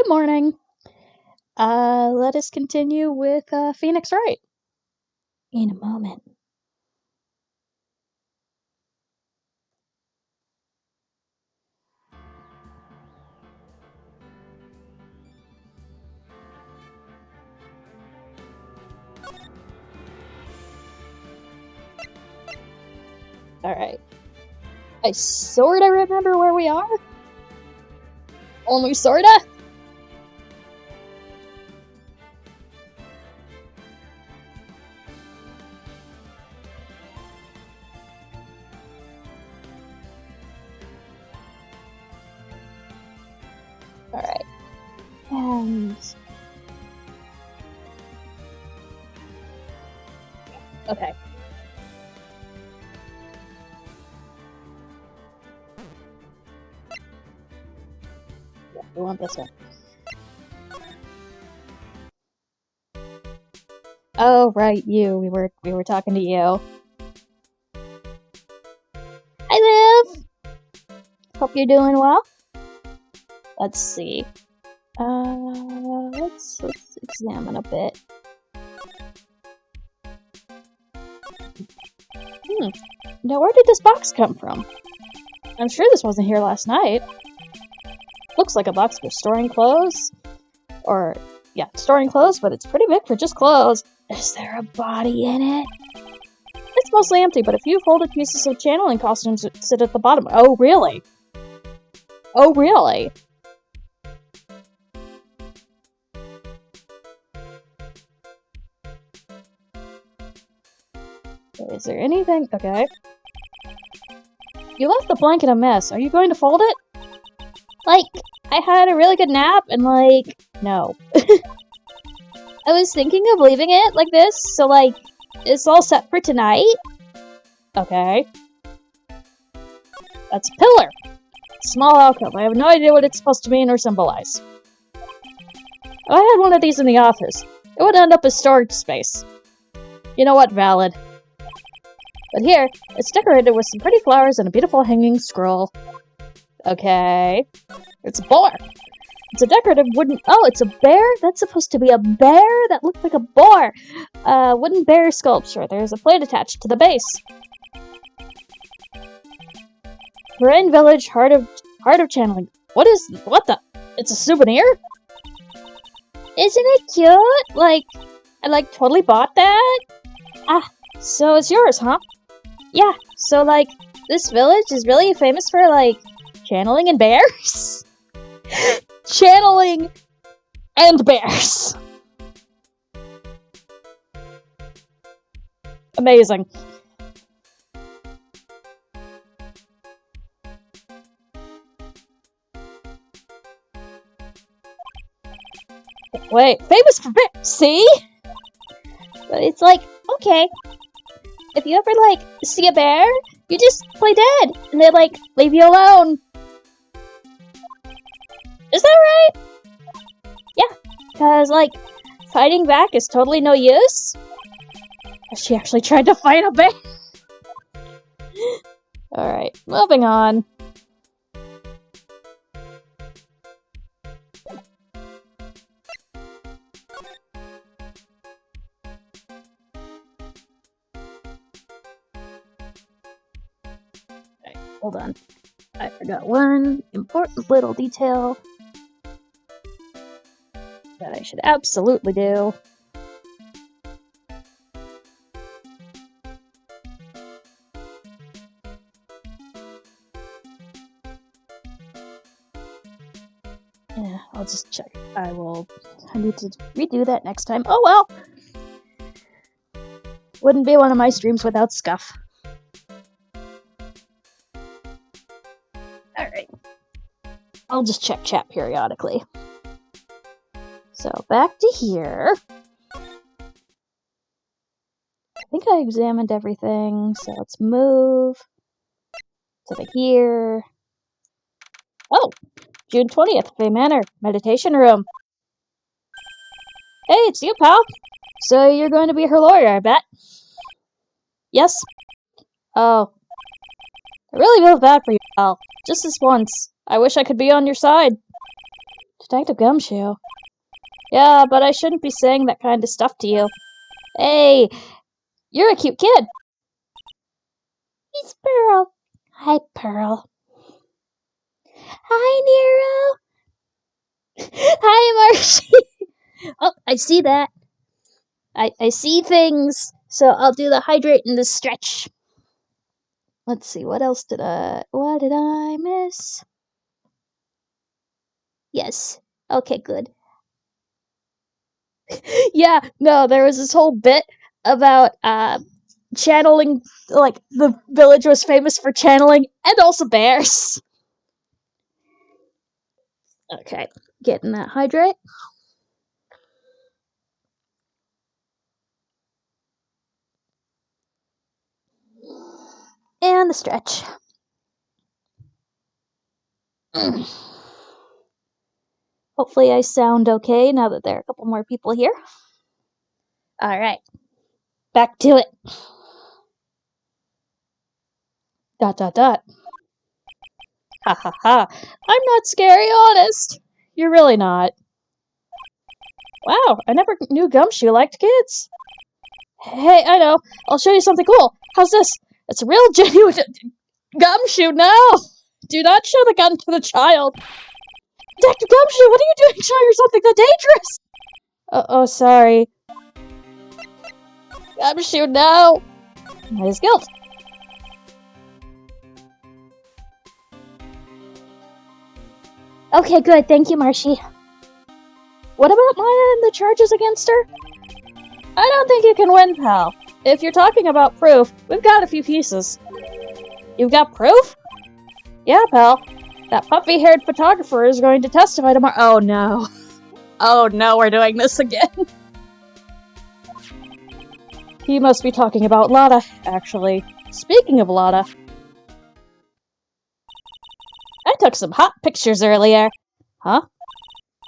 Good morning. Let us continue with Phoenix Wright in a moment. Alright. I sorta remember where we are. Only sorta? Alright. And... okay. Yeah, we want this one. Oh, right, you. We were talking to you. Hi, Liv! Hope you're doing well. Let's see. Let's examine a bit. Now where did this box come from? I'm sure this wasn't here last night. Looks like a box for storing clothes. Or, yeah, storing clothes, but it's pretty big for just clothes. Is there a body in it? It's mostly empty, but a few folded pieces of channeling costumes sit at the bottom. Oh, really? Oh, really? Is there anything? Okay. You left the blanket a mess. Are you going to fold it? Like, I had a really good nap, and no. I was thinking of leaving it like this, so it's all set for tonight. Okay. That's a pillar. Small alcove. I have no idea what it's supposed to mean or symbolize. If I had one of these in the office, it would end up as storage space. You know what? Valid. But here, it's decorated with some pretty flowers and a beautiful hanging scroll. Okay. It's a boar. It's a decorative wooden... Oh, it's a bear? That's supposed to be a bear? That looked like a boar. Wooden bear sculpture. There's a plate attached to the base. Marin Village, Heart of Channeling. What the? It's a souvenir? Isn't it cute? I totally bought that? Ah, so it's yours, huh? Yeah, so this village is really famous for channeling and bears? Channeling and bears. Amazing. Wait, famous for bears? See? But it's okay. If you ever see a bear, you just play dead, and they leave you alone. Is that right? Yeah, because fighting back is totally no use. She actually tried to fight a bear. Alright, moving on. Alright, hold on. I forgot one important little detail that I should absolutely do. Yeah, I'll just check. I need to redo that next time. Oh well! Wouldn't be one of my streams without scuff. Alright. I'll just check chat periodically. So, back to here. I think I examined everything, so let's move to here. Oh! June 20th, Fay Manor, meditation room. Hey, it's you, pal! So you're going to be her lawyer, I bet? Yes? Oh. I really feel bad for you, pal. Just this once. I wish I could be on your side. Detective Gumshoe? Yeah, but I shouldn't be saying that kind of stuff to you. Hey, you're a cute kid. He's Pearl. Hi, Pearl. Hi, Nero. Hi, Marcy. Oh, I see that. I see things. So I'll do the hydrate and the stretch. Let's see, what did I miss? Yes. Okay, good. Yeah, no, there was this whole bit about channeling, like the village was famous for channeling and also bears. Okay, getting that hydrate. And the stretch. Hopefully I sound okay now that there are a couple more people here. Alright. Back to it. ... Ha ha ha. I'm not scary, honest. You're really not. Wow, I never knew Gumshoe liked kids. Hey, I know. I'll show you something cool. How's this? It's a real genuine Gumshoe. No! Do not show the gun to the child. Detective Gumshoe, what are you doing showing her something that dangerous? Oh, sorry. Gumshoe, no! That is guilt. Okay, good. Thank you, Marshy. What about Maya and the charges against her? I don't think you can win, pal. If you're talking about proof, we've got a few pieces. You've got proof? Yeah, pal. That puffy-haired photographer is going to testify tomorrow. Oh, no. Oh, no, we're doing this again. He must be talking about Lotta, actually. Speaking of Lotta, I took some hot pictures earlier. Huh?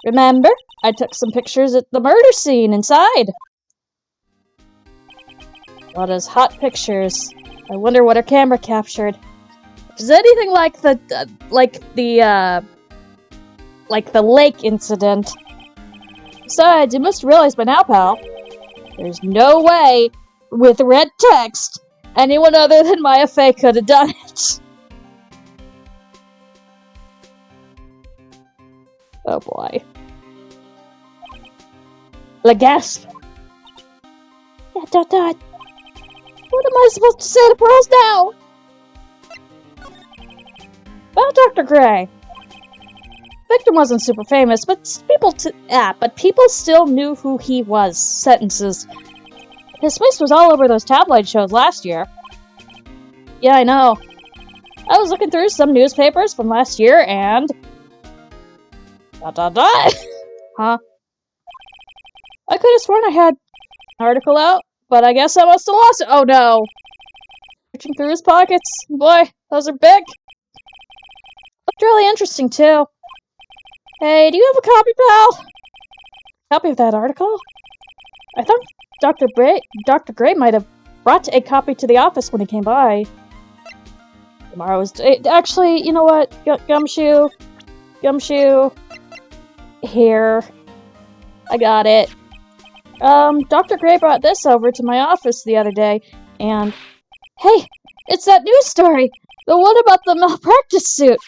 Remember? I took some pictures at the murder scene inside. Lotta's hot pictures. I wonder what her camera captured. If it's anything like the lake incident. Besides, you must realize by now, pal, there's no way, with red text, anyone other than Maya Fey could have done it. Oh boy. La gasp. ... What am I supposed to say to Pearls now? Well, Dr. Gray. Victim wasn't super famous, but people still knew who he was. Sentences. His face was all over those tabloid shows last year. Yeah, I know. I was looking through some newspapers from last year and... ... Huh? I could have sworn I had an article out, but I guess I must have lost it. Oh no! Searching through his pockets. Boy, those are big. Looked really interesting too. Hey, do you have a copy, pal? Copy of that article? I thought Dr. Gray might have brought a copy to the office when he came by. Tomorrow's date. Actually, you know what? Gumshoe. Here. I got it. Dr. Gray brought this over to my office the other day, and... Hey! It's that news story! The one about the malpractice suit!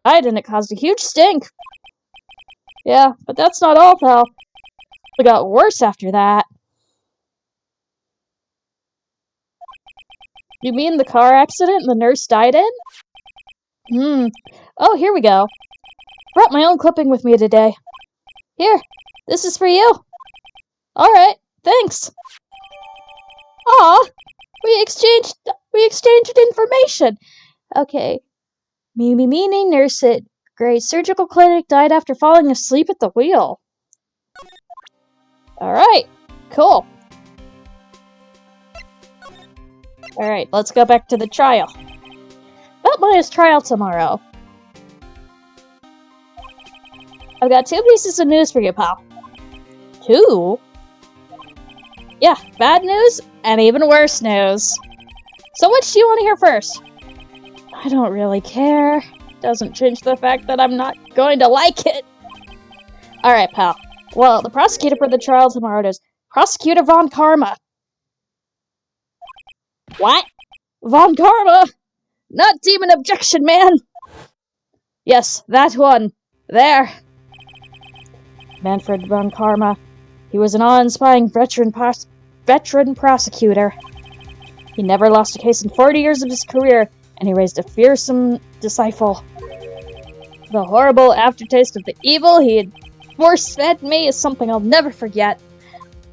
And it caused a huge stink. Yeah, but that's not all, pal. It got worse after that. You mean the car accident the nurse died in? Oh, here we go. Brought my own clipping with me today. Here, this is for you. Alright, thanks. Aw, we exchanged information. Okay. Meaning nurse at Gray's surgical clinic died after falling asleep at the wheel. Alright, cool. Alright, let's go back to the trial. About Maya's trial tomorrow. I've got 2 pieces of news for you, pal. 2? Yeah, bad news and even worse news. So which do you want to hear first? I don't really care. doesn't change the fact that I'm not going to like it. Alright, pal. Well, the prosecutor for the trial tomorrow is Prosecutor Von Karma. What? Von Karma! Not Demon Objection Man! Yes, that one. There. Manfred Von Karma. He was an awe-inspiring veteran prosecutor. He never lost a case in 40 years of his career, and he raised a fearsome disciple. The horrible aftertaste of the evil he had force-fed me is something I'll never forget.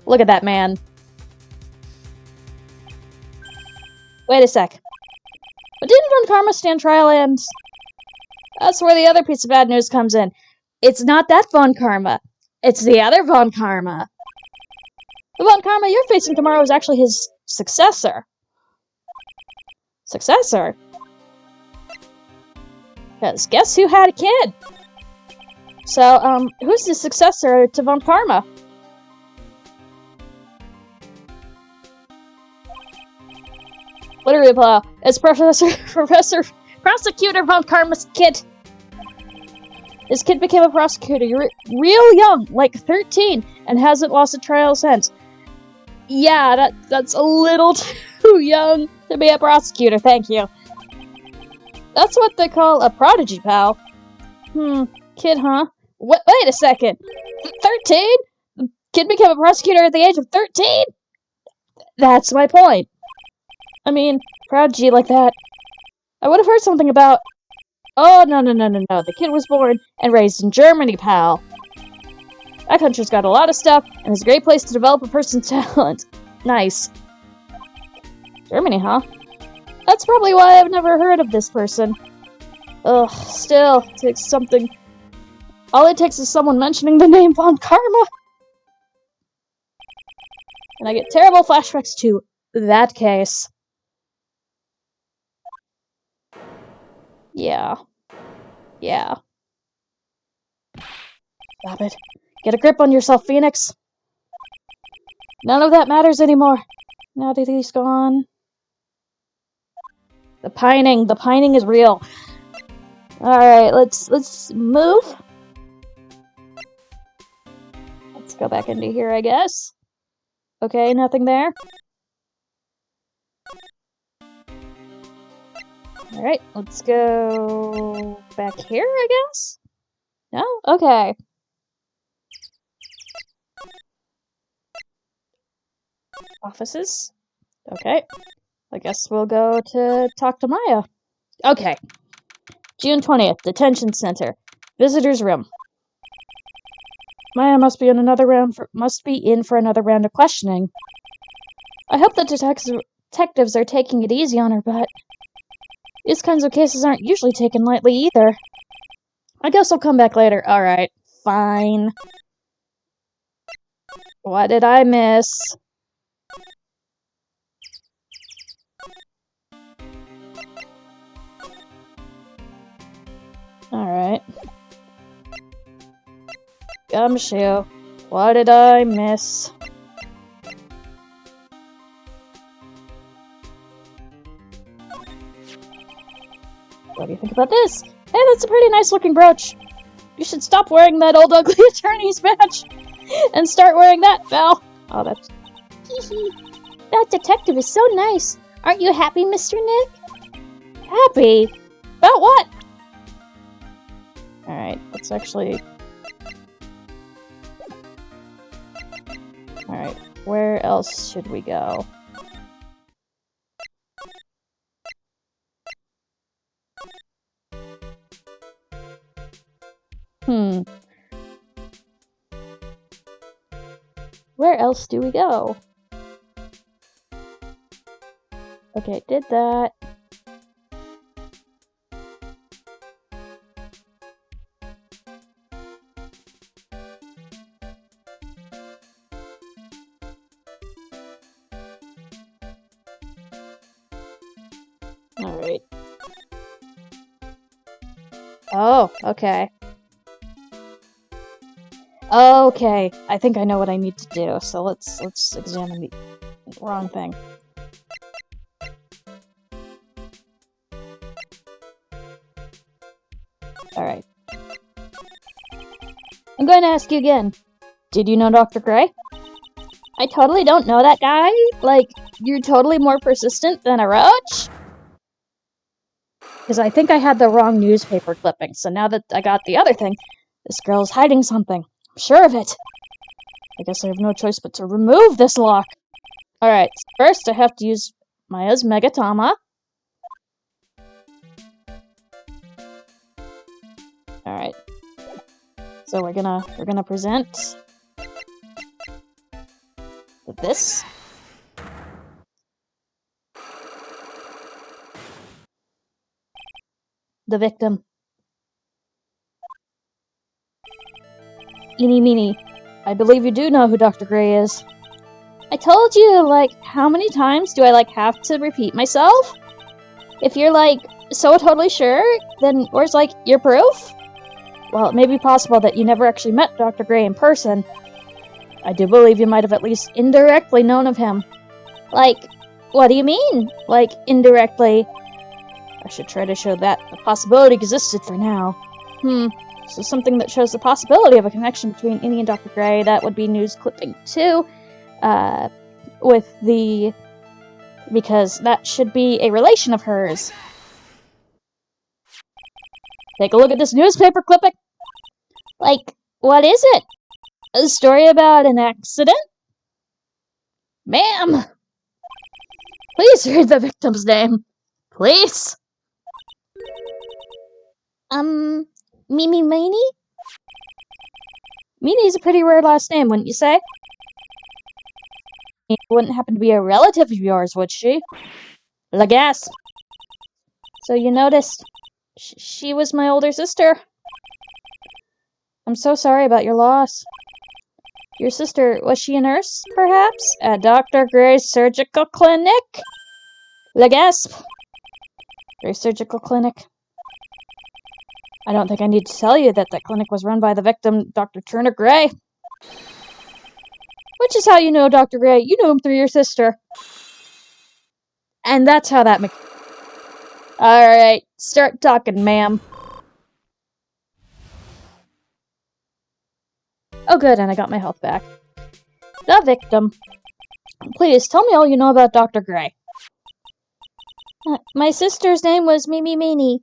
Look at that man. Wait a sec. But didn't Von Karma stand trial and... That's where the other piece of bad news comes in. It's not that Von Karma. It's the other Von Karma. The Von Karma you're facing tomorrow is actually his successor. Successor? Because guess who had a kid? So, who's the successor to Von Karma? Literally, it's Prosecutor Von Karma's kid. His kid became a prosecutor real young, like 13, and hasn't lost a trial since. Yeah, that's a little too young to be a prosecutor, thank you. That's what they call a prodigy, pal. Kid, huh? Wait a second. 13? The kid became a prosecutor at the age of 13? That's my point. I mean, prodigy like that. I would have heard something about... Oh, no. The kid was born and raised in Germany, pal. That country's got a lot of stuff, and is a great place to develop a person's talent. Nice. Germany, huh? That's probably why I've never heard of this person. Ugh, still, it takes something... All it takes is someone mentioning the name Von Karma. And I get terrible flashbacks to that case. Yeah. Stop it. Get a grip on yourself, Phoenix. None of that matters anymore. Now that he's gone. The pining is real. Alright, let's move. Let's go back into here, I guess. Okay, nothing there. Alright, let's go back here, I guess? No? Okay. Offices? Okay. I guess we'll go to talk to Maya. Okay. June 20th, Detention Center. Visitor's room. Maya must be in for another round of questioning. I hope the detectives are taking it easy on her, but these kinds of cases aren't usually taken lightly either. I guess I'll come back later. Alright, fine. What did I miss? Alright. Gumshoe. What did I miss? What do you think about this? Hey, that's a pretty nice looking brooch. You should stop wearing that old ugly attorney's badge and start wearing that, Val. Oh, that's... That detective is so nice. Aren't you happy, Mr. Nick? Happy? About what? Alright, let's actually... Alright, where else should we go? Where else do we go? Okay, did that. Alright. Oh, okay. Okay, I think I know what I need to do, so let's examine the wrong thing. I'm going to ask you again. Did you know Dr. Gray? I totally don't know that guy. Like, you're totally more persistent than a roach? Because I think I had the wrong newspaper clipping, so now that I got the other thing, this girl's hiding something. I'm sure of it. I guess I have no choice but to remove this lock. Alright, first I have to use Maya's Megatama. Alright. So we're gonna present this. The victim. Eeny meeny. I believe you do know who Dr. Gray is. I told you, like, how many times do I, like, have to repeat myself? If you're, like, so totally sure, then where's, like, your proof? Well, it may be possible that you never actually met Dr. Gray in person. I do believe you might have at least indirectly known of him. Like, what do you mean? Like, indirectly? I should try to show that the possibility existed for now. So something that shows the possibility of a connection between Innie and Dr. Gray, that would be news clipping 2. Because that should be a relation of hers. Take a look at this newspaper clipping. Like, what is it? A story about an accident? Ma'am! Please read the victim's name. Please? Mimi Meanie? Meanie's a pretty rare last name, wouldn't you say? It wouldn't happen to be a relative of yours, would she? Lagasp. So you noticed she was my older sister. I'm so sorry about your loss. Your sister, was she a nurse, perhaps? At Dr. Gray's surgical clinic? Lagasp. Gray's surgical clinic. I don't think I need to tell you that that clinic was run by the victim, Dr. Turner Gray. Which is how you know Dr. Gray. You knew him through your sister. And that's how that Alright, start talking, ma'am. Oh good, and I got my health back. The victim. Please, tell me all you know about Dr. Gray. My sister's name was Mimi Meanie.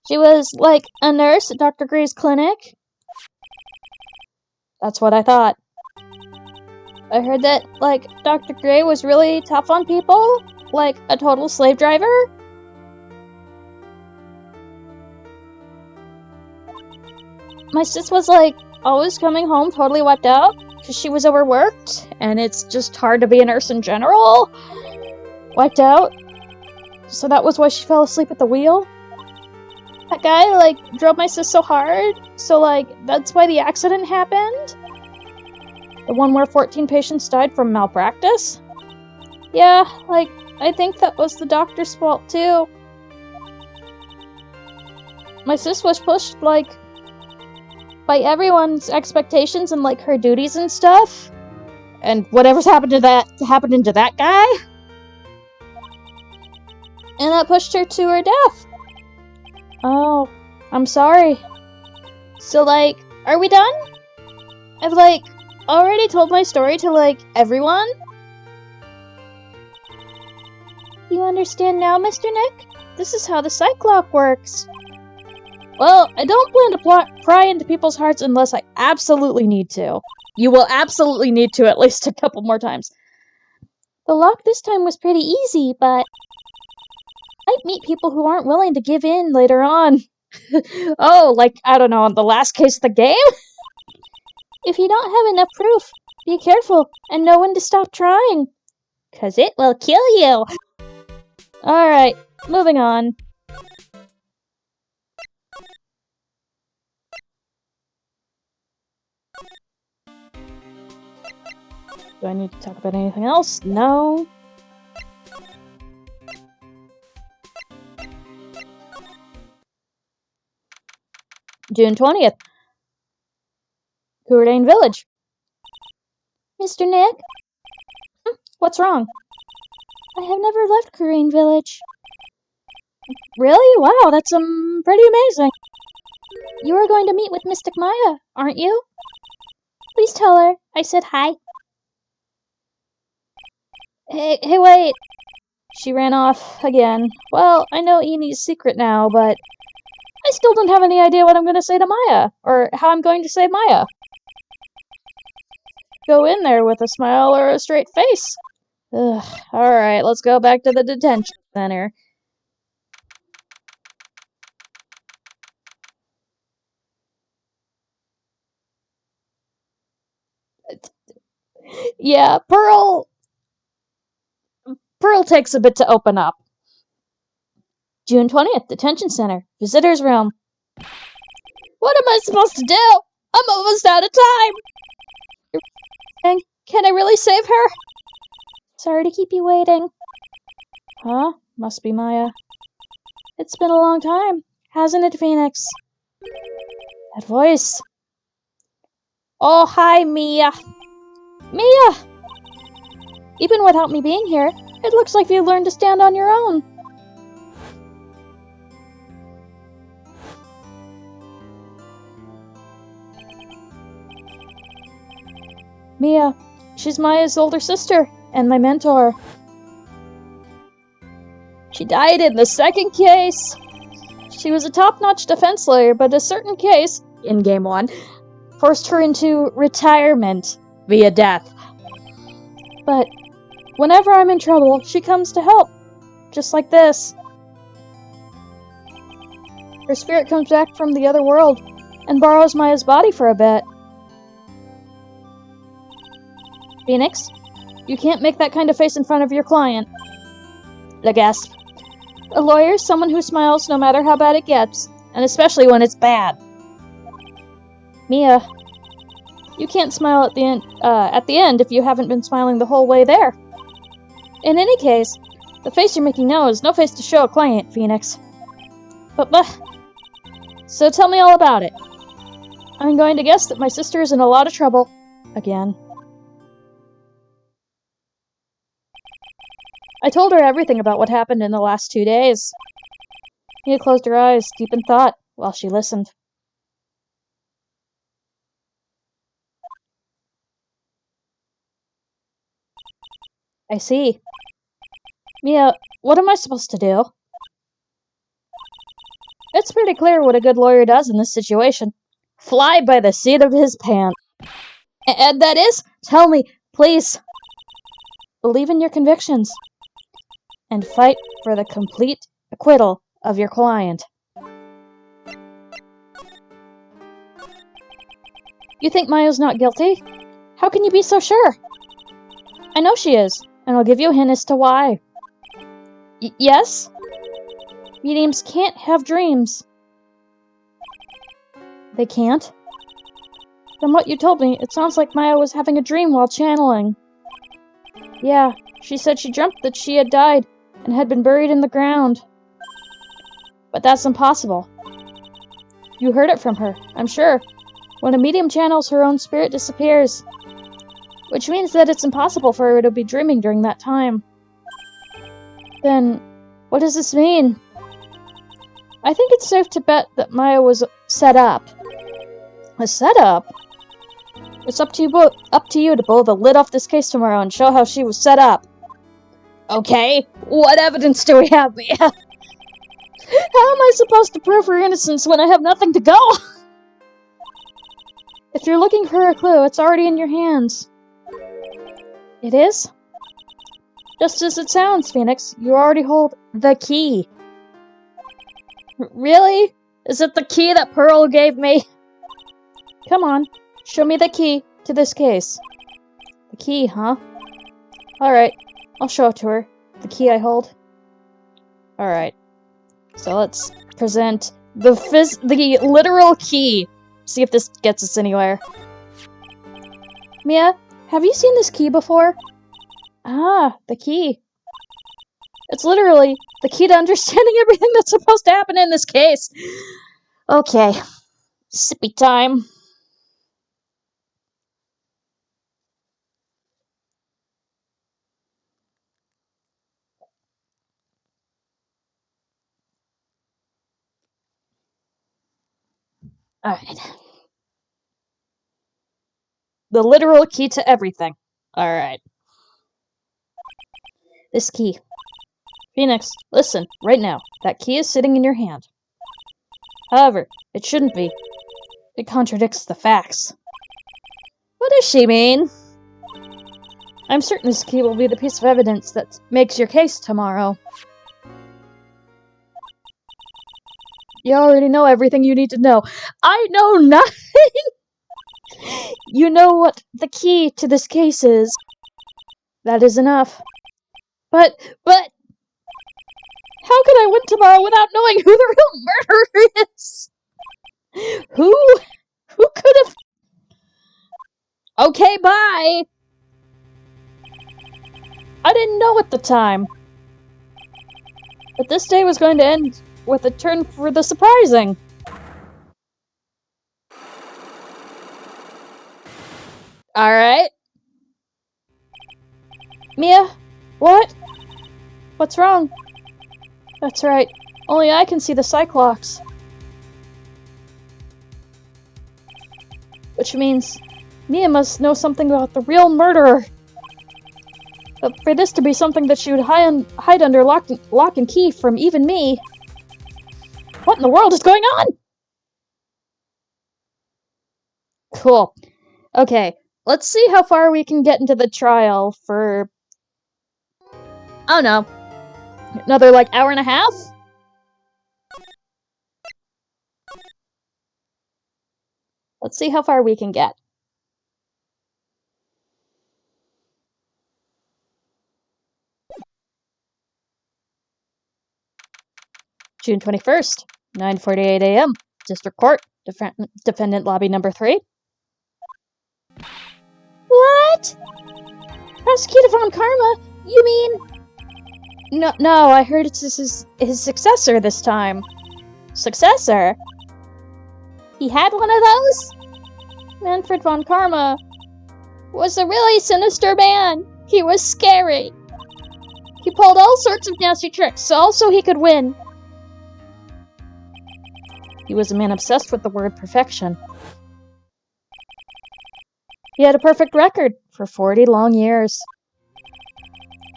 She was, like, a nurse at Dr. Gray's clinic. That's what I thought. I heard that, like, Dr. Gray was really tough on people? Like, a total slave driver? My sis was, like, always coming home totally wiped out because she was overworked, and it's just hard to be a nurse in general. Wiped out. So that was why she fell asleep at the wheel? That guy, like, drove my sis so hard, so, like, that's why the accident happened? The one where 14 patients died from malpractice? Yeah, like, I think that was the doctor's fault, too. My sis was pushed, like, by everyone's expectations and, like, her duties and stuff. And whatever's happened to that guy? And that pushed her to her death. Oh, I'm sorry. So, like, are we done? I've, like, already told my story to, like, everyone? You understand now, Mr. Nick? This is how the Cyclops works. Well, I don't plan to pry into people's hearts unless I absolutely need to. You will absolutely need to at least a couple more times. The lock this time was pretty easy, but I'd meet people who aren't willing to give in later on. Oh, like, I don't know, in the last case of the game? If you don't have enough proof, be careful and know when to stop trying. 'Cause it will kill you. Alright, moving on. Do I need to talk about anything else? No. June 20th. Courdain Village. Mr. Nick? What's wrong? I have never left Courdain Village. Really? Wow, that's pretty amazing. You are going to meet with Mystic Maya, aren't you? Please tell her I said hi. Hey, wait! She ran off again. Well, I know Enie's secret now, but I still don't have any idea what I'm going to say to Maya, or how I'm going to save Maya. Go in there with a smile or a straight face. Ugh, alright, let's go back to the detention center. Yeah, Pearl takes a bit to open up. June 20th, detention center, visitor's room. What am I supposed to do? I'm almost out of time. Can I really save her? Sorry to keep you waiting. Huh? Must be Maya. It's been a long time, hasn't it, Phoenix? That voice. Oh, hi, Mia. Mia! Even without me being here, it looks like you learned to stand on your own. Mia, she's Maya's older sister, and my mentor. She died in the second case. She was a top-notch defense lawyer, but a certain case, in Game 1, forced her into retirement via death. But whenever I'm in trouble, she comes to help, just like this. Her spirit comes back from the other world and borrows Maya's body for a bit. Phoenix, you can't make that kind of face in front of your client. The gasp. A lawyer is someone who smiles no matter how bad it gets, and especially when it's bad. Mia, you can't smile at the end if you haven't been smiling the whole way there. In any case, the face you're making now is no face to show a client, Phoenix. So tell me all about it. I'm going to guess that my sister is in a lot of trouble. Again. I told her everything about what happened in the last 2 days. Mia closed her eyes, deep in thought, while she listened. I see. Mia, what am I supposed to do? It's pretty clear what a good lawyer does in this situation. Fly by the seat of his pants. And that is? Tell me, please. Believe in your convictions. And fight for the complete acquittal of your client. You think Maya's not guilty? How can you be so sure? I know she is, and I'll give you a hint as to why. Yes? Mediums can't have dreams. They can't? From what you told me, it sounds like Maya was having a dream while channeling. Yeah, she said she dreamt that she had died and had been buried in the ground. But that's impossible. You heard it from her, I'm sure. When a medium channels, her own spirit disappears. Which means that it's impossible for her to be dreaming during that time. Then, what does this mean? I think it's safe to bet that Maya was set up. A setup? It's up to you to blow the lid off this case tomorrow and show how she was set up. Okay, what evidence do we have, Mia? How am I supposed to prove her innocence when I have nothing to go? If you're looking for a clue, it's already in your hands. It is? Just as it sounds, Phoenix. You already hold the key. Really? Is it the key that Pearl gave me? Come on, show me the key to this case. The key, huh? Alright, I'll show it to her. The key I hold. Alright. So let's present the literal key. See if this gets us anywhere. Mia, have you seen this key before? Ah, the key. It's literally the key to understanding everything that's supposed to happen in this case. Okay. Sippy time. Alright. The literal key to everything. Alright. This key. Phoenix, listen, right now. That key is sitting in your hand. However, it shouldn't be. It contradicts the facts. What does she mean? I'm certain this key will be the piece of evidence that makes your case tomorrow. You already know everything you need to know. I know nothing! You know what the key to this case is. That is enough. But... How could I win tomorrow without knowing who the real murderer is? Who could have... Okay, bye! I didn't know at the time. But this day was going to end with a turn for the surprising. Alright. Mia? What? What's wrong? That's right. Only I can see the Cyclops. Which means Mia must know something about the real murderer. But for this to be something that she would hide under lock and key from even me. What in the world is going on? Cool. Okay, let's see how far we can get into the trial for... I don't know. Another, like, hour and a half? Let's see how far we can get. June 21st, 9:48 a.m. District Court, Defendant Lobby Number 3. What? Prosecutor Von Karma? You mean... No, I heard it's his successor this time. Successor? He had one of those? Manfred Von Karma was a really sinister man. He was scary. He pulled all sorts of nasty tricks, all so he could win. He was a man obsessed with the word perfection. He had a perfect record for 40 long years.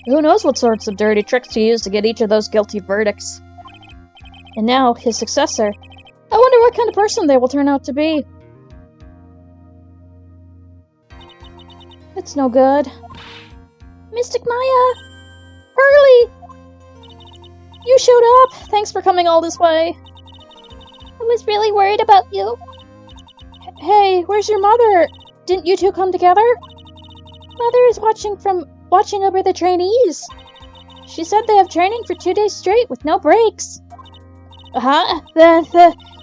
Who knows what sorts of dirty tricks he used to get each of those guilty verdicts. And now, his successor. I wonder what kind of person they will turn out to be. It's no good. Mystic Maya! Hurley! You showed up! Thanks for coming all this way. I was really worried about you. Hey, where's your mother? Didn't you two come together? Mother is watching over the trainees. She said they have training for 2 days straight with no breaks. Huh?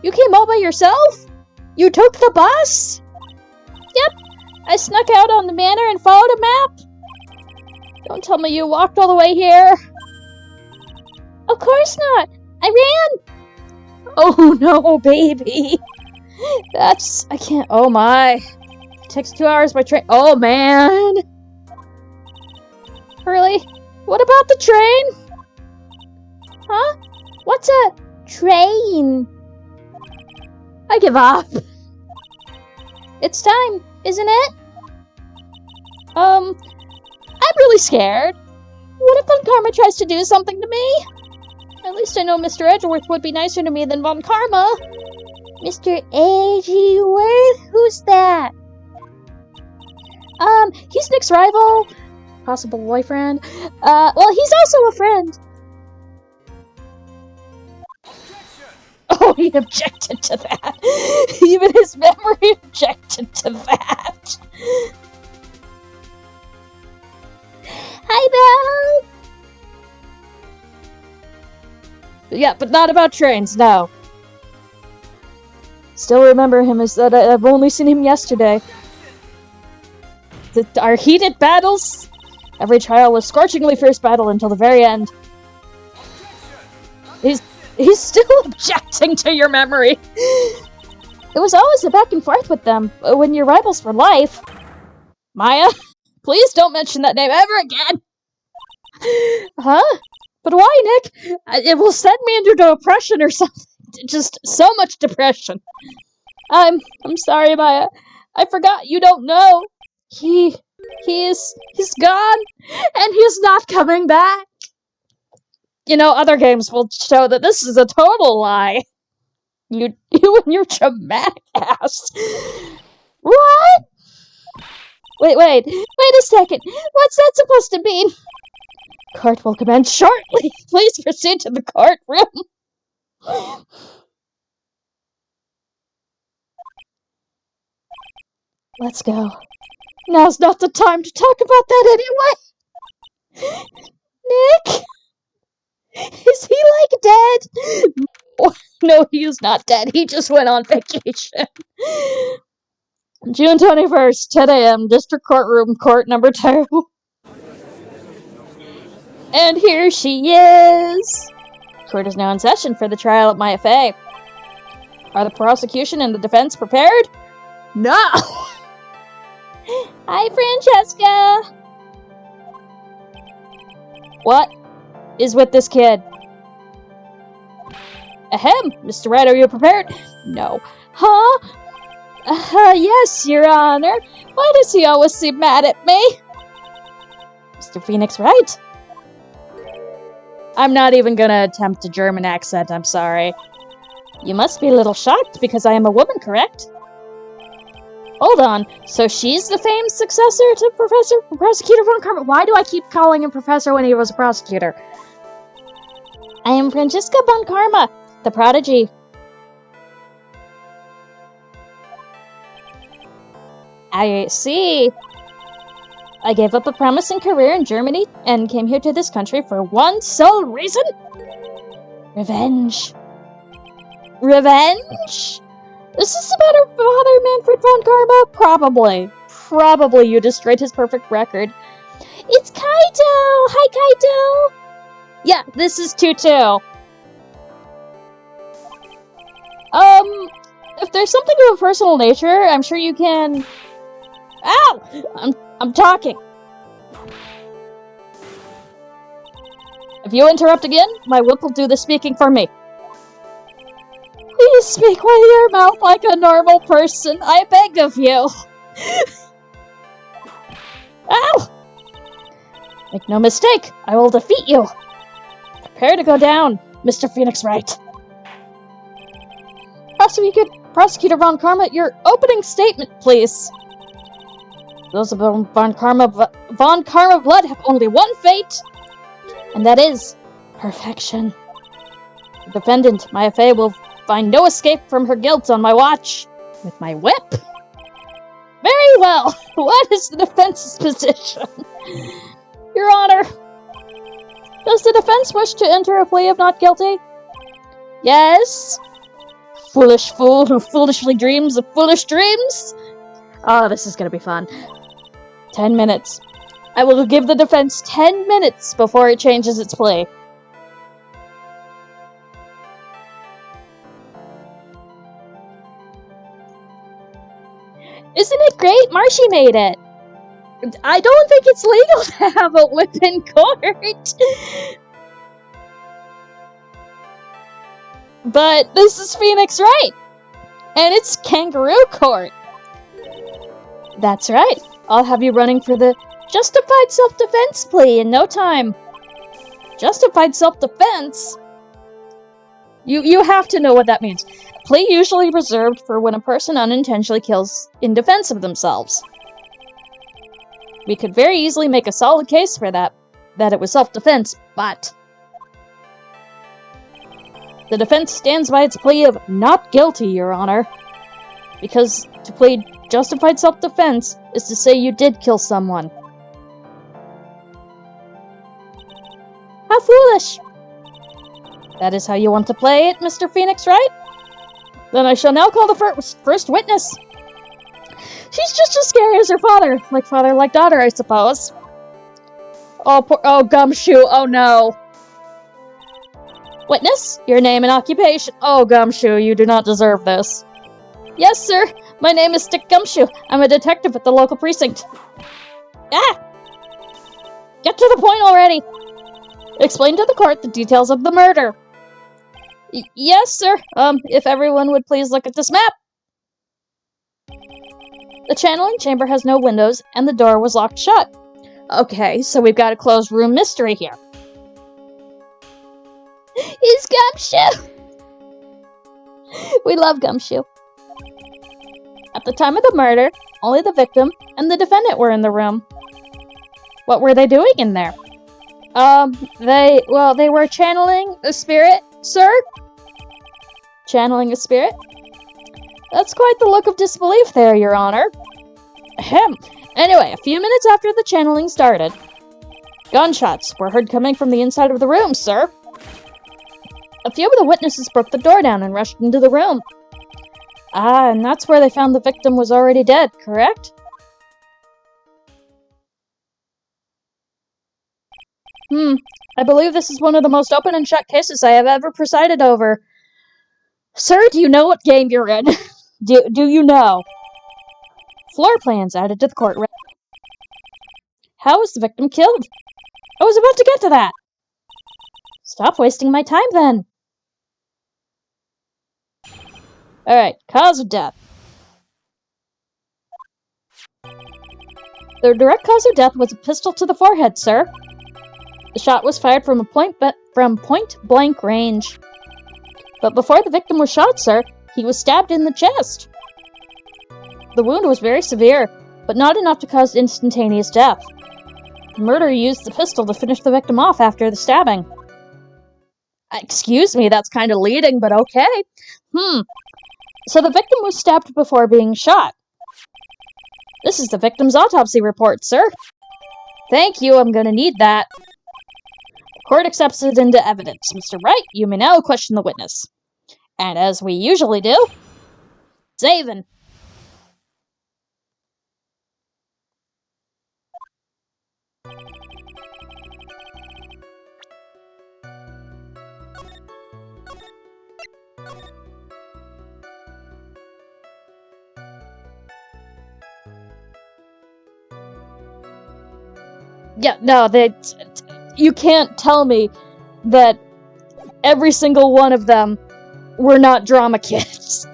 You came all by yourself? You took the bus? Yep. I snuck out on the manor and followed a map. Don't tell me you walked all the way here. Of course not. I ran. Oh no, baby. I can't, oh my. It takes 2 hours by train. Oh man. Hurley, what about the train? Huh? What's a train? I give up. It's time, isn't it? I'm really scared. What if Von Karma tries to do something to me? At least I know Mr. Edgeworth would be nicer to me than Von Karma. Mr. Edgeworth? Who's that? He's Nick's rival. Possible boyfriend. Well, he's also a friend. Oh, he objected to that. Even his memory objected to that. Hi, Belle! Yeah, but not about trains, no. Still remember him as that I've only seen him yesterday. Our heated battles? Every trial was scorchingly fierce battle until the very end. He's still objecting to your memory. It was always a back and forth with them, when you're rivals for life. Maya, please don't mention that name ever again! Huh? But why, Nick? It will send me into depression or something. Just so much depression. I'm sorry, Maya. I forgot you don't know. He's gone, and he's not coming back. You know, other games will show that this is a total lie. You and your dramatic ass. What? Wait a second. What's that supposed to mean? Court will commence shortly. Please proceed to the courtroom. Let's go. Now's not the time to talk about that anyway. Nick? Is he, like, dead? No, he is not dead. He just went on vacation. June 21st, 10 a.m., District Courtroom, Court number 2. And here she is! Court is now in session for the trial of Maya Fey. Are the prosecution and the defense prepared? No! Hi, Francesca! What is with this kid? Ahem, Mr. Wright, are you prepared? No. Huh? Yes, Your Honor. Why does he always seem mad at me? Mr. Phoenix Wright? I'm not even gonna attempt a German accent, I'm sorry. You must be a little shocked because I am a woman, correct? Hold on, so she's the famed successor to Prosecutor Von Karma? Why do I keep calling him Professor when he was a prosecutor? I am Francesca Von Karma, the prodigy. I see. I gave up a promising career in Germany and came here to this country for one sole reason. Revenge. Revenge? Is this about her father, Manfred von Karma? Probably. Probably you destroyed his perfect record. It's Kaito! Hi, Kaito! Yeah, this is Tutu. If there's something of a personal nature, I'm sure you can... Ow! I'm talking. If you interrupt again, my whip will do the speaking for me. Please speak with your mouth like a normal person, I beg of you. Ow! Make no mistake, I will defeat you. Prepare to go down, Mr. Phoenix Wright. Prosecutor Von Karma, your opening statement, please. Those of Von Karma blood have only one fate, and that is perfection. The defendant, Maya Fey, will find no escape from her guilt on my watch with my whip. Very well. What is the defense's position? Your Honor, does the defense wish to enter a plea of not guilty? Yes. Foolish fool who foolishly dreams of foolish dreams? Oh, this is gonna be fun. 10 minutes. I will give the defense 10 minutes before it changes its plea. Isn't it great? Marshy made it! I don't think it's legal to have a whip in court! But this is Phoenix Wright! And it's Kangaroo Court! That's right. I'll have you running for the justified self-defense plea in no time. Justified self-defense? You have to know what that means. Plea usually reserved for when a person unintentionally kills in defense of themselves. We could very easily make a solid case for that it was self-defense, but... The defense stands by its plea of not guilty, Your Honor. Because to plead justified self-defense is to say you did kill someone. How foolish! That is how you want to play it, Mr. Phoenix, right? Then I shall now call the first witness. She's just as scary as her father. Like father, like daughter, I suppose. Oh, Gumshoe, oh no. Witness, your name and occupation. Oh, Gumshoe, you do not deserve this. Yes, sir. My name is Stick Gumshoe. I'm a detective at the local precinct. Ah! Get to the point already! Explain to the court the details of the murder. Yes, sir. If everyone would please look at this map. The channeling chamber has no windows, and the door was locked shut. Okay, so we've got a closed room mystery here. Is Gumshoe? We love Gumshoe. At the time of the murder, only the victim and the defendant were in the room. What were they doing in there? They were channeling a spirit, sir? Channeling a spirit? That's quite the look of disbelief there, Your Honor. Ahem. Anyway, a few minutes after the channeling started, gunshots were heard coming from the inside of the room, sir. A few of the witnesses broke the door down and rushed into the room. Ah, and that's where they found the victim was already dead, correct? I believe this is one of the most open and shut cases I have ever presided over. Sir, do you know what game you're in? do you know? Floor plans added to the court record. How was the victim killed? I was about to get to that. Stop wasting my time, then. Alright, cause of death. The direct cause of death was a pistol to the forehead, sir. The shot was fired from point-blank range. But before the victim was shot, sir, he was stabbed in the chest. The wound was very severe, but not enough to cause instantaneous death. The murderer used the pistol to finish the victim off after the stabbing. Excuse me, that's kind of leading, but okay. So the victim was stabbed before being shot. This is the victim's autopsy report, sir. Thank you, I'm gonna need that. The court accepts it into evidence. Mr. Wright, you may now question the witness. And as we usually do, Zaven. Yeah, no, you can't tell me that every single one of them were not drama kids.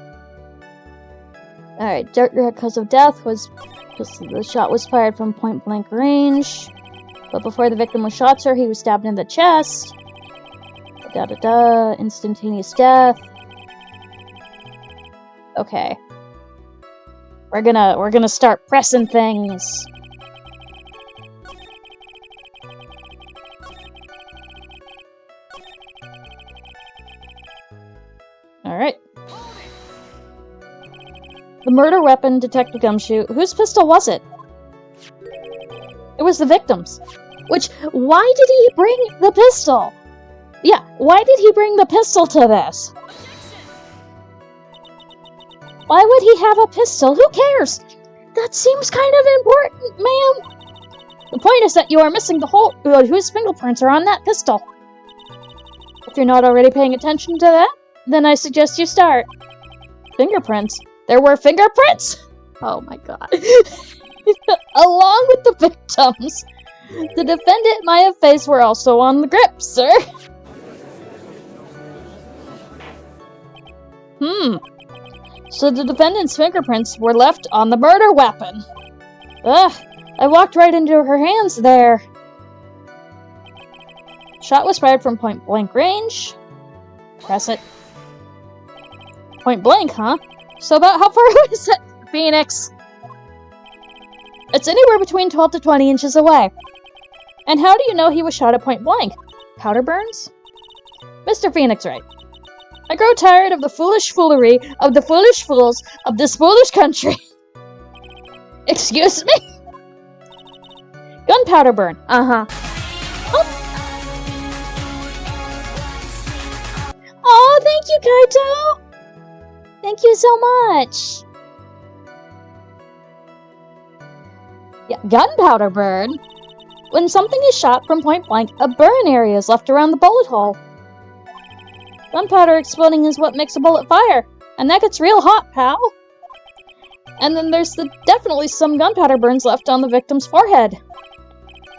Alright, direct cause of death was the shot was fired from point-blank range. But before the victim was shot, sir, he was stabbed in the chest. Instantaneous death. Okay. We're gonna start pressing things. Alright. The murder weapon, Detective Gumshoe. Whose pistol was it? It was the victim's. Why did he bring the pistol? Yeah, why did he bring the pistol to this? Why would he have a pistol? Who cares? That seems kind of important, ma'am. The point is that you are missing the whole whose fingerprints are on that pistol. If you're not already paying attention to that, then I suggest you start. Fingerprints? There were fingerprints? Oh my god. Along with the victims, the defendant might have faced were also on the grip, sir. So the defendant's fingerprints were left on the murder weapon. Ugh, I walked right into her hands there. Shot was fired from point-blank range. Press it. Point-blank, huh? So about how far is it, Phoenix? It's anywhere between 12 to 20 inches away. And how do you know he was shot at point-blank? Powder burns? Mr. Phoenix, right. I grow tired of the foolish foolery of the foolish fools of this foolish country. Excuse me? Gunpowder burn. Uh-huh. Oh, thank you, Kaito! Thank you so much! Yeah, gunpowder burn. When something is shot from point blank, a burn area is left around the bullet hole. Gunpowder exploding is what makes a bullet fire, and that gets real hot, pal. And then there's definitely some gunpowder burns left on the victim's forehead.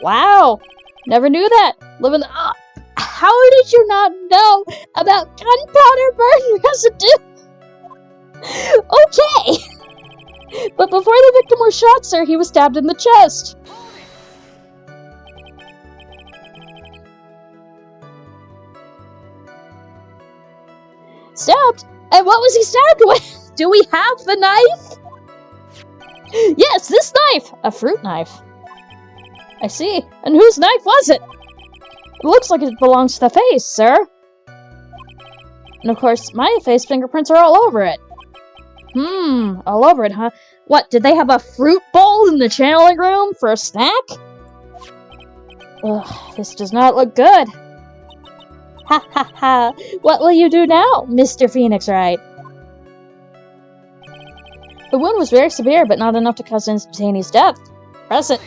Wow! Never knew that. Living up. How did you not know about gunpowder burn residue? Okay! But before the victim was shot, sir, he was stabbed in the chest. Stabbed? And what was he stabbed with? Do we have the knife? Yes, this knife! A fruit knife. I see. And whose knife was it? It looks like it belongs to the face, sir. And of course, my face fingerprints are all over it. All over it, huh? What, did they have a fruit bowl in the channeling room for a snack? Ugh, this does not look good. Ha ha ha. What will you do now, Mr. Phoenix Wright? The wound was very severe, but not enough to cause instantaneous death. Press it.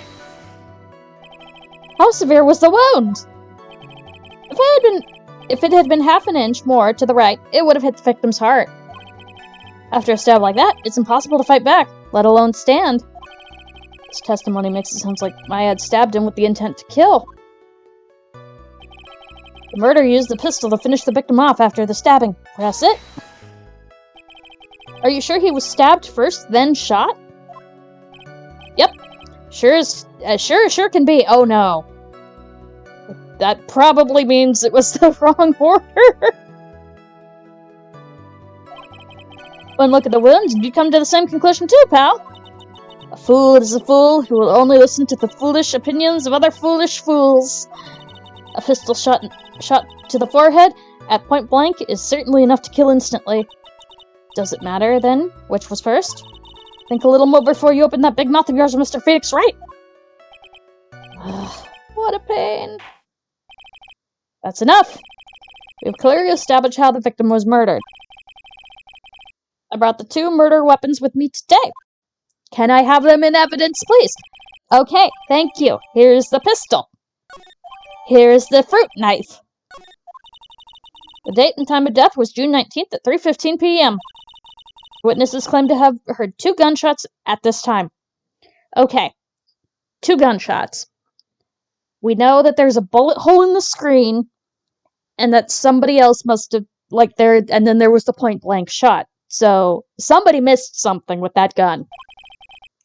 How severe was the wound? If it had been half an inch more to the right, it would have hit the victim's heart. After a stab like that, it's impossible to fight back, let alone stand. This testimony makes it sound like Maya had stabbed him with the intent to kill. The murderer used the pistol to finish the victim off after the stabbing. Press it. Are you sure he was stabbed first, then shot? Yep. Sure can be. Oh no. That probably means it was the wrong order. One look at the wounds, and you come to the same conclusion too, pal. A fool is a fool who will only listen to the foolish opinions of other foolish fools. A pistol shot to the forehead at point blank is certainly enough to kill instantly. Does it matter, then, which was first? Think a little more before you open that big mouth of yours, Mr. Phoenix Wright. What a pain. That's enough. We've clearly established how the victim was murdered. I brought the 2 murder weapons with me today. Can I have them in evidence, please? Okay, thank you. Here's the pistol. Here's the fruit knife. The date and time of death was June 19th at 3:15 p.m. Witnesses claim to have heard 2 gunshots at this time. Okay, 2 gunshots. We know that there's a bullet hole in the screen, and that somebody else must have, and then there was the point-blank shot. So, somebody missed something with that gun.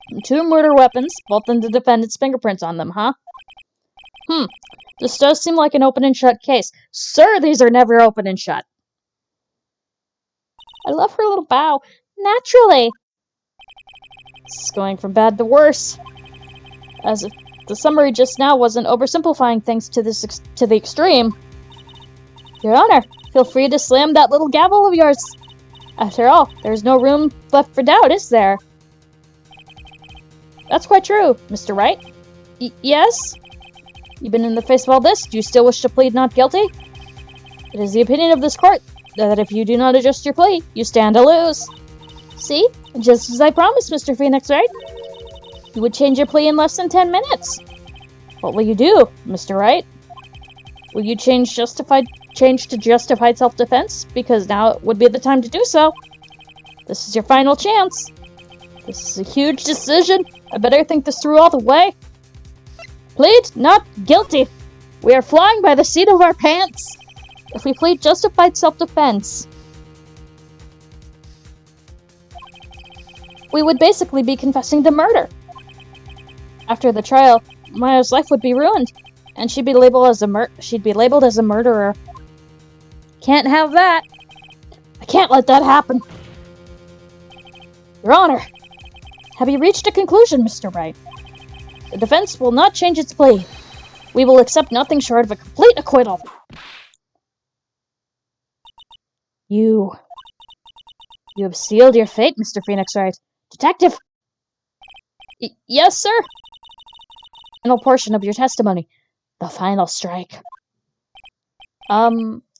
And 2 murder weapons, both in the defendant's fingerprints on them, huh? This does seem like an open and shut case. Sir, these are never open and shut. I love her little bow. Naturally. This is going from bad to worse. As if the summary just now wasn't oversimplifying things to the extreme. Your Honor, feel free to slam that little gavel of yours. After all, there's no room left for doubt, is there? That's quite true, Mr. Wright. Yes? You've been in the face of all this. Do you still wish to plead not guilty? It is the opinion of this court that if you do not adjust your plea, you stand to lose. See? Just as I promised, Mr. Phoenix Wright. You would change your plea in less than 10 minutes. What will you do, Mr. Wright? Will you change to justified self-defense? Because now would be the time to do so. This is your final chance. This is a huge decision. I better think this through all the way. Plead not guilty. We are flying by the seat of our pants. If we plead justified self-defense, we would basically be confessing to murder. After the trial, Maya's life would be ruined, and she'd be labeled as a murderer. Can't have that. I can't let that happen. Your Honor, have you reached a conclusion, Mr. Wright? The defense will not change its plea. We will accept nothing short of a complete acquittal. You have sealed your fate, Mr. Phoenix Wright. Detective! Yes, sir? Final portion of your testimony. The final strike.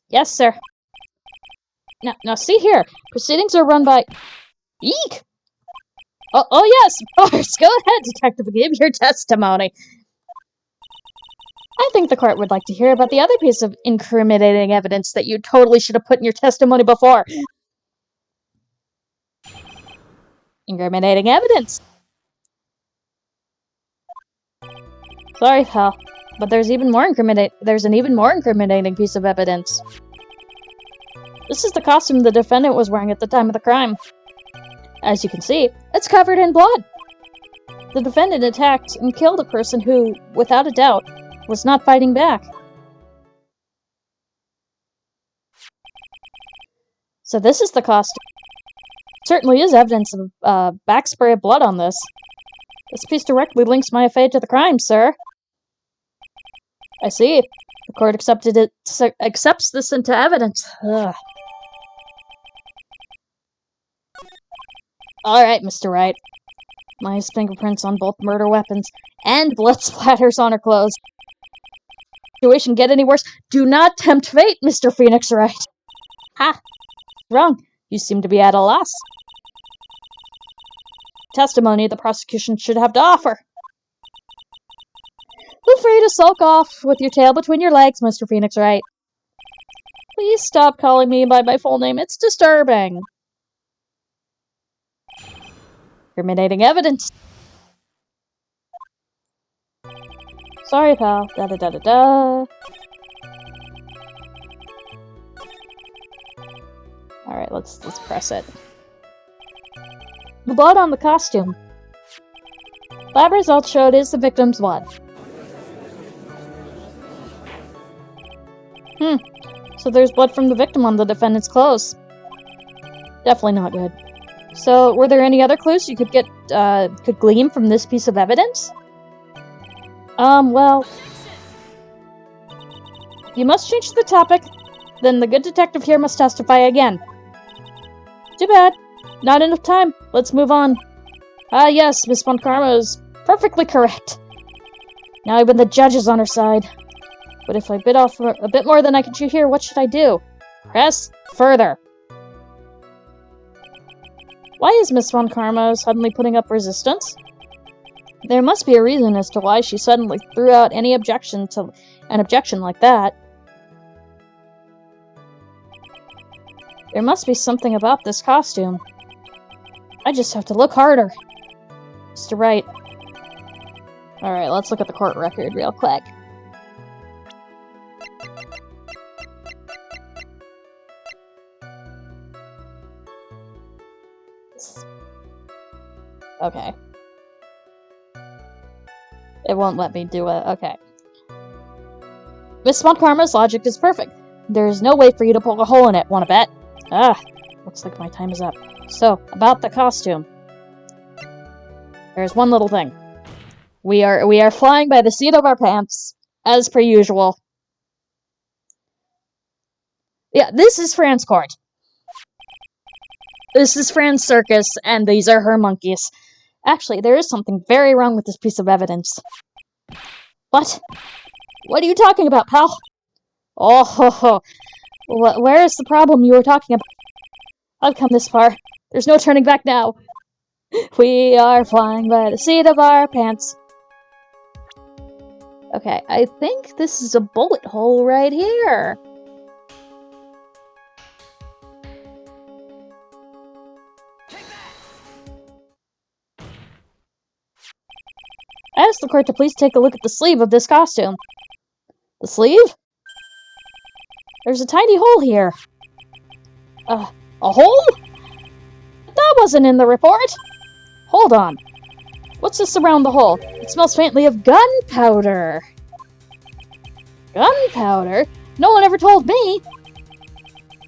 Yes, sir. Now see here. Proceedings are run by... Eek! Oh yes, of course. Go ahead, Detective. Give your testimony. I think the court would like to hear about the other piece of incriminating evidence that you totally should have put in your testimony before. Incriminating evidence. Sorry, pal, but there's an even more incriminating piece of evidence. This is the costume the defendant was wearing at the time of the crime. As you can see, it's covered in blood. The defendant attacked and killed a person who, without a doubt, was not fighting back. So this is the costume. Certainly is evidence of backspray of blood on this. This piece directly links my fate to the crime, sir. I see. The court accepts this into evidence. Ugh. Alright, Mr. Wright. My fingerprints on both murder weapons and blood splatters on her clothes. Situation get any worse? Do not tempt fate, Mr. Phoenix Wright. Ha! Wrong. You seem to be at a loss. Testimony the prosecution should have to offer. Feel free to sulk off with your tail between your legs, Mr. Phoenix Wright. Please stop calling me by my full name. It's disturbing. Incriminating evidence. Sorry, pal. Da-da-da-da-da. Alright, let's press it. The blood on the costume. Lab results showed is the victim's blood. So there's blood from the victim on the defendant's clothes. Definitely not good. So, were there any other clues you could glean from this piece of evidence? Well... You must change the topic, then the good detective here must testify again. Too bad. Not enough time. Let's move on. Ah, yes, Miss Von Karma is perfectly correct. Now even the judge is on her side. But if I bit off a bit more than I can chew here, what should I do? Press further. Why is Miss Von Karma suddenly putting up resistance? There must be a reason as to why she suddenly threw out any objection to an objection like that. There must be something about this costume. I just have to look harder. Mr. Wright. Alright, let's look at the court record real quick. Okay. It won't let me do it. Okay. Miss Von Karma's logic is perfect. There's no way for you to poke a hole in it, wanna bet? Ah, looks like my time is up. So, about the costume. There's one little thing. We are flying by the seat of our pants, as per usual. Yeah, this is Fran's court. This is Fran's circus, and these are her monkeys. Actually, there is something very wrong with this piece of evidence. What? What are you talking about, pal? Oh, ho, ho. Where is the problem you were talking about? I've come this far. There's no turning back now. We are flying by the seat of our pants. Okay, I think this is a bullet hole right here. I asked the court to please take a look at the sleeve of this costume. The sleeve? There's a tiny hole here. A hole? That wasn't in the report. Hold on. What's this around the hole? It smells faintly of gunpowder. Gunpowder? No one ever told me.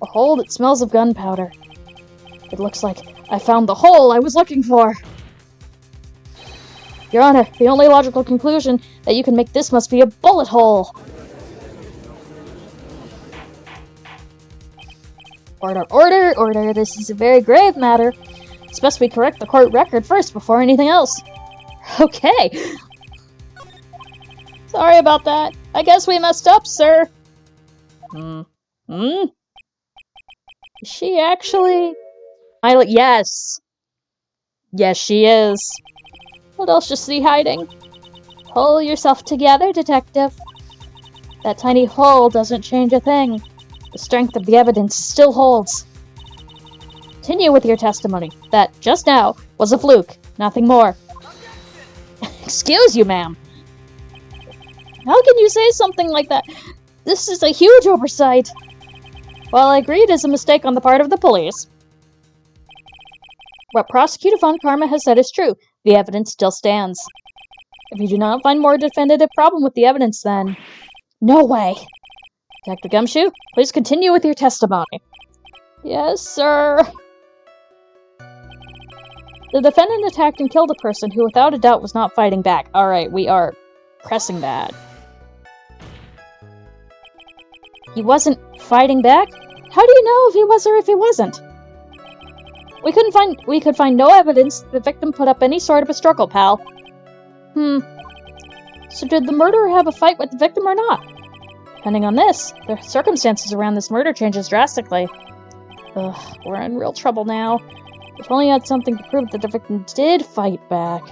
A hole that smells of gunpowder. It looks like I found the hole I was looking for. Your Honor, the only logical conclusion that you can make this must be a bullet hole. Order, order, order. This is a very grave matter. It's best we correct the court record first before anything else. Okay. Sorry about that. I guess we messed up, sir. Is she actually... Yes. Yes, she is. What else is she hiding? Pull yourself together, detective. That tiny hole doesn't change a thing. The strength of the evidence still holds. Continue with your testimony. That, just now, was a fluke. Nothing more. Excuse you, ma'am. How can you say something like that? This is a huge oversight. Well, I agree it is a mistake on the part of the police. What Prosecutor Von Karma has said is true. The evidence still stands. If you do not find more definitive problem with the evidence, then... No way! Detective Gumshoe, please continue with your testimony. Yes, sir. The defendant attacked and killed a person who without a doubt was not fighting back. Alright, we are pressing that. He wasn't fighting back? How do you know if he was or if he wasn't? We could find no evidence the victim put up any sort of a struggle, pal. So did the murderer have a fight with the victim or not? Depending on this, the circumstances around this murder changes drastically. Ugh, we're in real trouble now. If only had something to prove that the victim did fight back.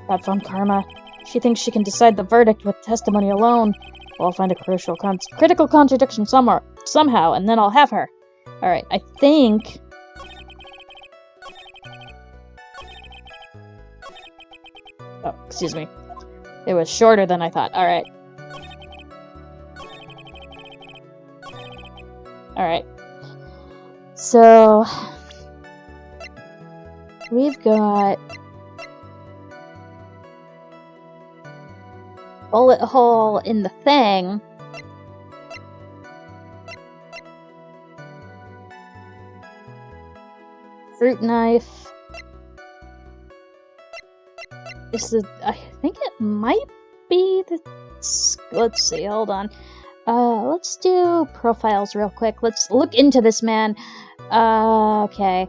That Von Karma. She thinks she can decide the verdict with testimony alone. Well, I'll find a critical contradiction somehow, and then I'll have her. Alright, I think... Oh, excuse me. It was shorter than I thought. Alright. Alright. So... we've got... bullet hole in the thing. Fruit knife. I think it might be the... Let's see, hold on. Let's do profiles real quick. Let's look into this man. Okay.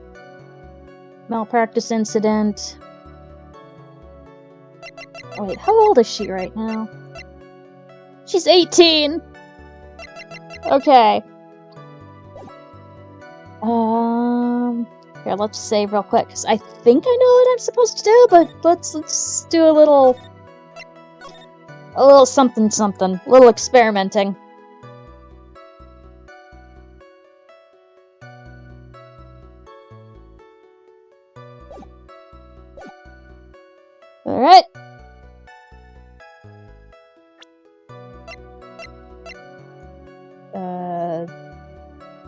Malpractice incident. Wait, how old is she right now? She's 18! Okay. Here, let's save real quick, because I think I know what I'm supposed to do, but let's do a little something, a little experimenting. Alright.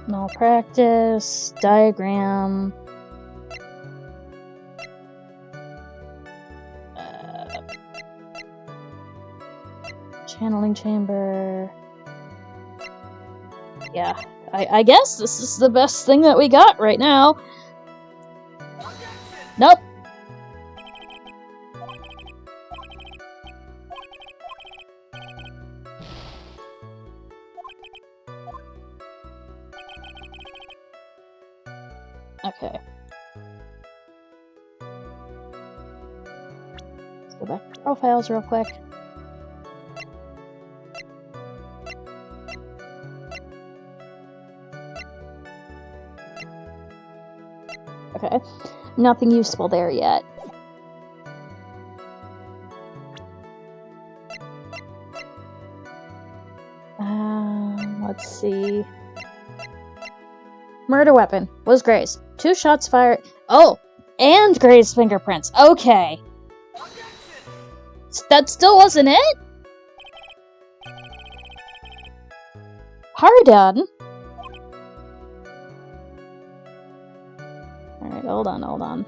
Malpractice, diagram. Channeling chamber. Yeah, I guess this is the best thing that we got right now. Nope. Okay. Let's go back to profiles real quick. Okay. Nothing useful there yet. Let's see. Murder weapon was Gray's. 2 shots fired. Oh, and Gray's fingerprints. Okay. That still wasn't it? Pardon? Alright, hold on.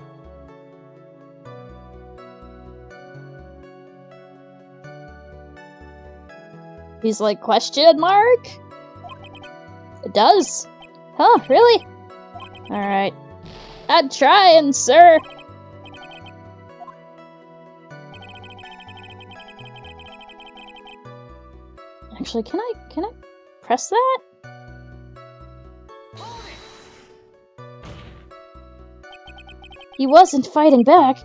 He's like, question mark? It does. Huh, really? Alright. I'm trying, sir! Actually, can I press that? He wasn't fighting back.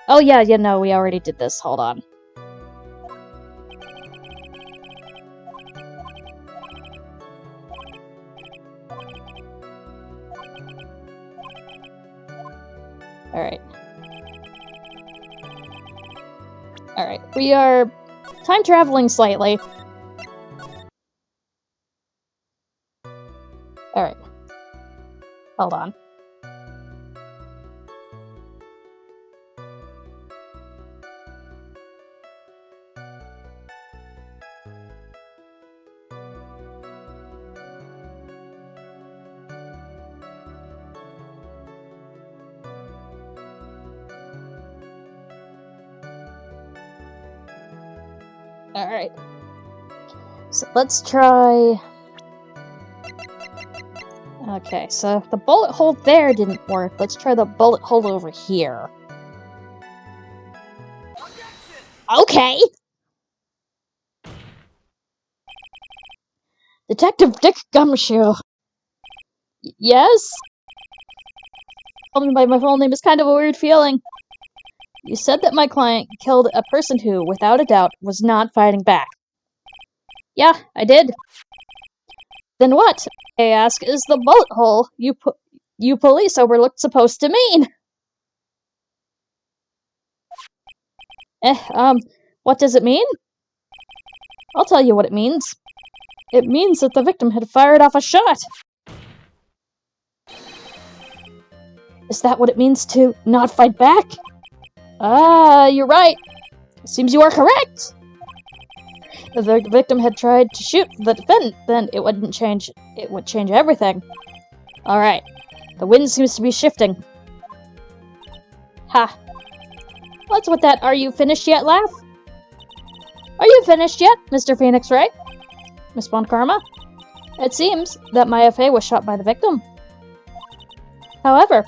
Oh yeah, no, we already did this. Hold on. Alright, we are time traveling slightly. Alright. Hold on. Alright. So let's try... Okay, so if the bullet hole there didn't work, let's try the bullet hole over here. Okay! Detective Dick Gumshoe. Yes? Calling me by my full name is kind of a weird feeling. You said that my client killed a person who, without a doubt, was not fighting back. Yeah, I did. Then what, I ask, is the bullet hole you police overlooked supposed to mean? What does it mean? I'll tell you what it means. It means that the victim had fired off a shot. Is that what it means to not fight back? Ah, you're right. Seems you are correct. If the victim had tried to shoot the defendant, then it would change everything. Alright. The wind seems to be shifting. Ha. What's with that "are you finished yet" laugh? Are you finished yet, Mr. Phoenix Wright? Miss Von Karma? It seems that my FA was shot by the victim. However,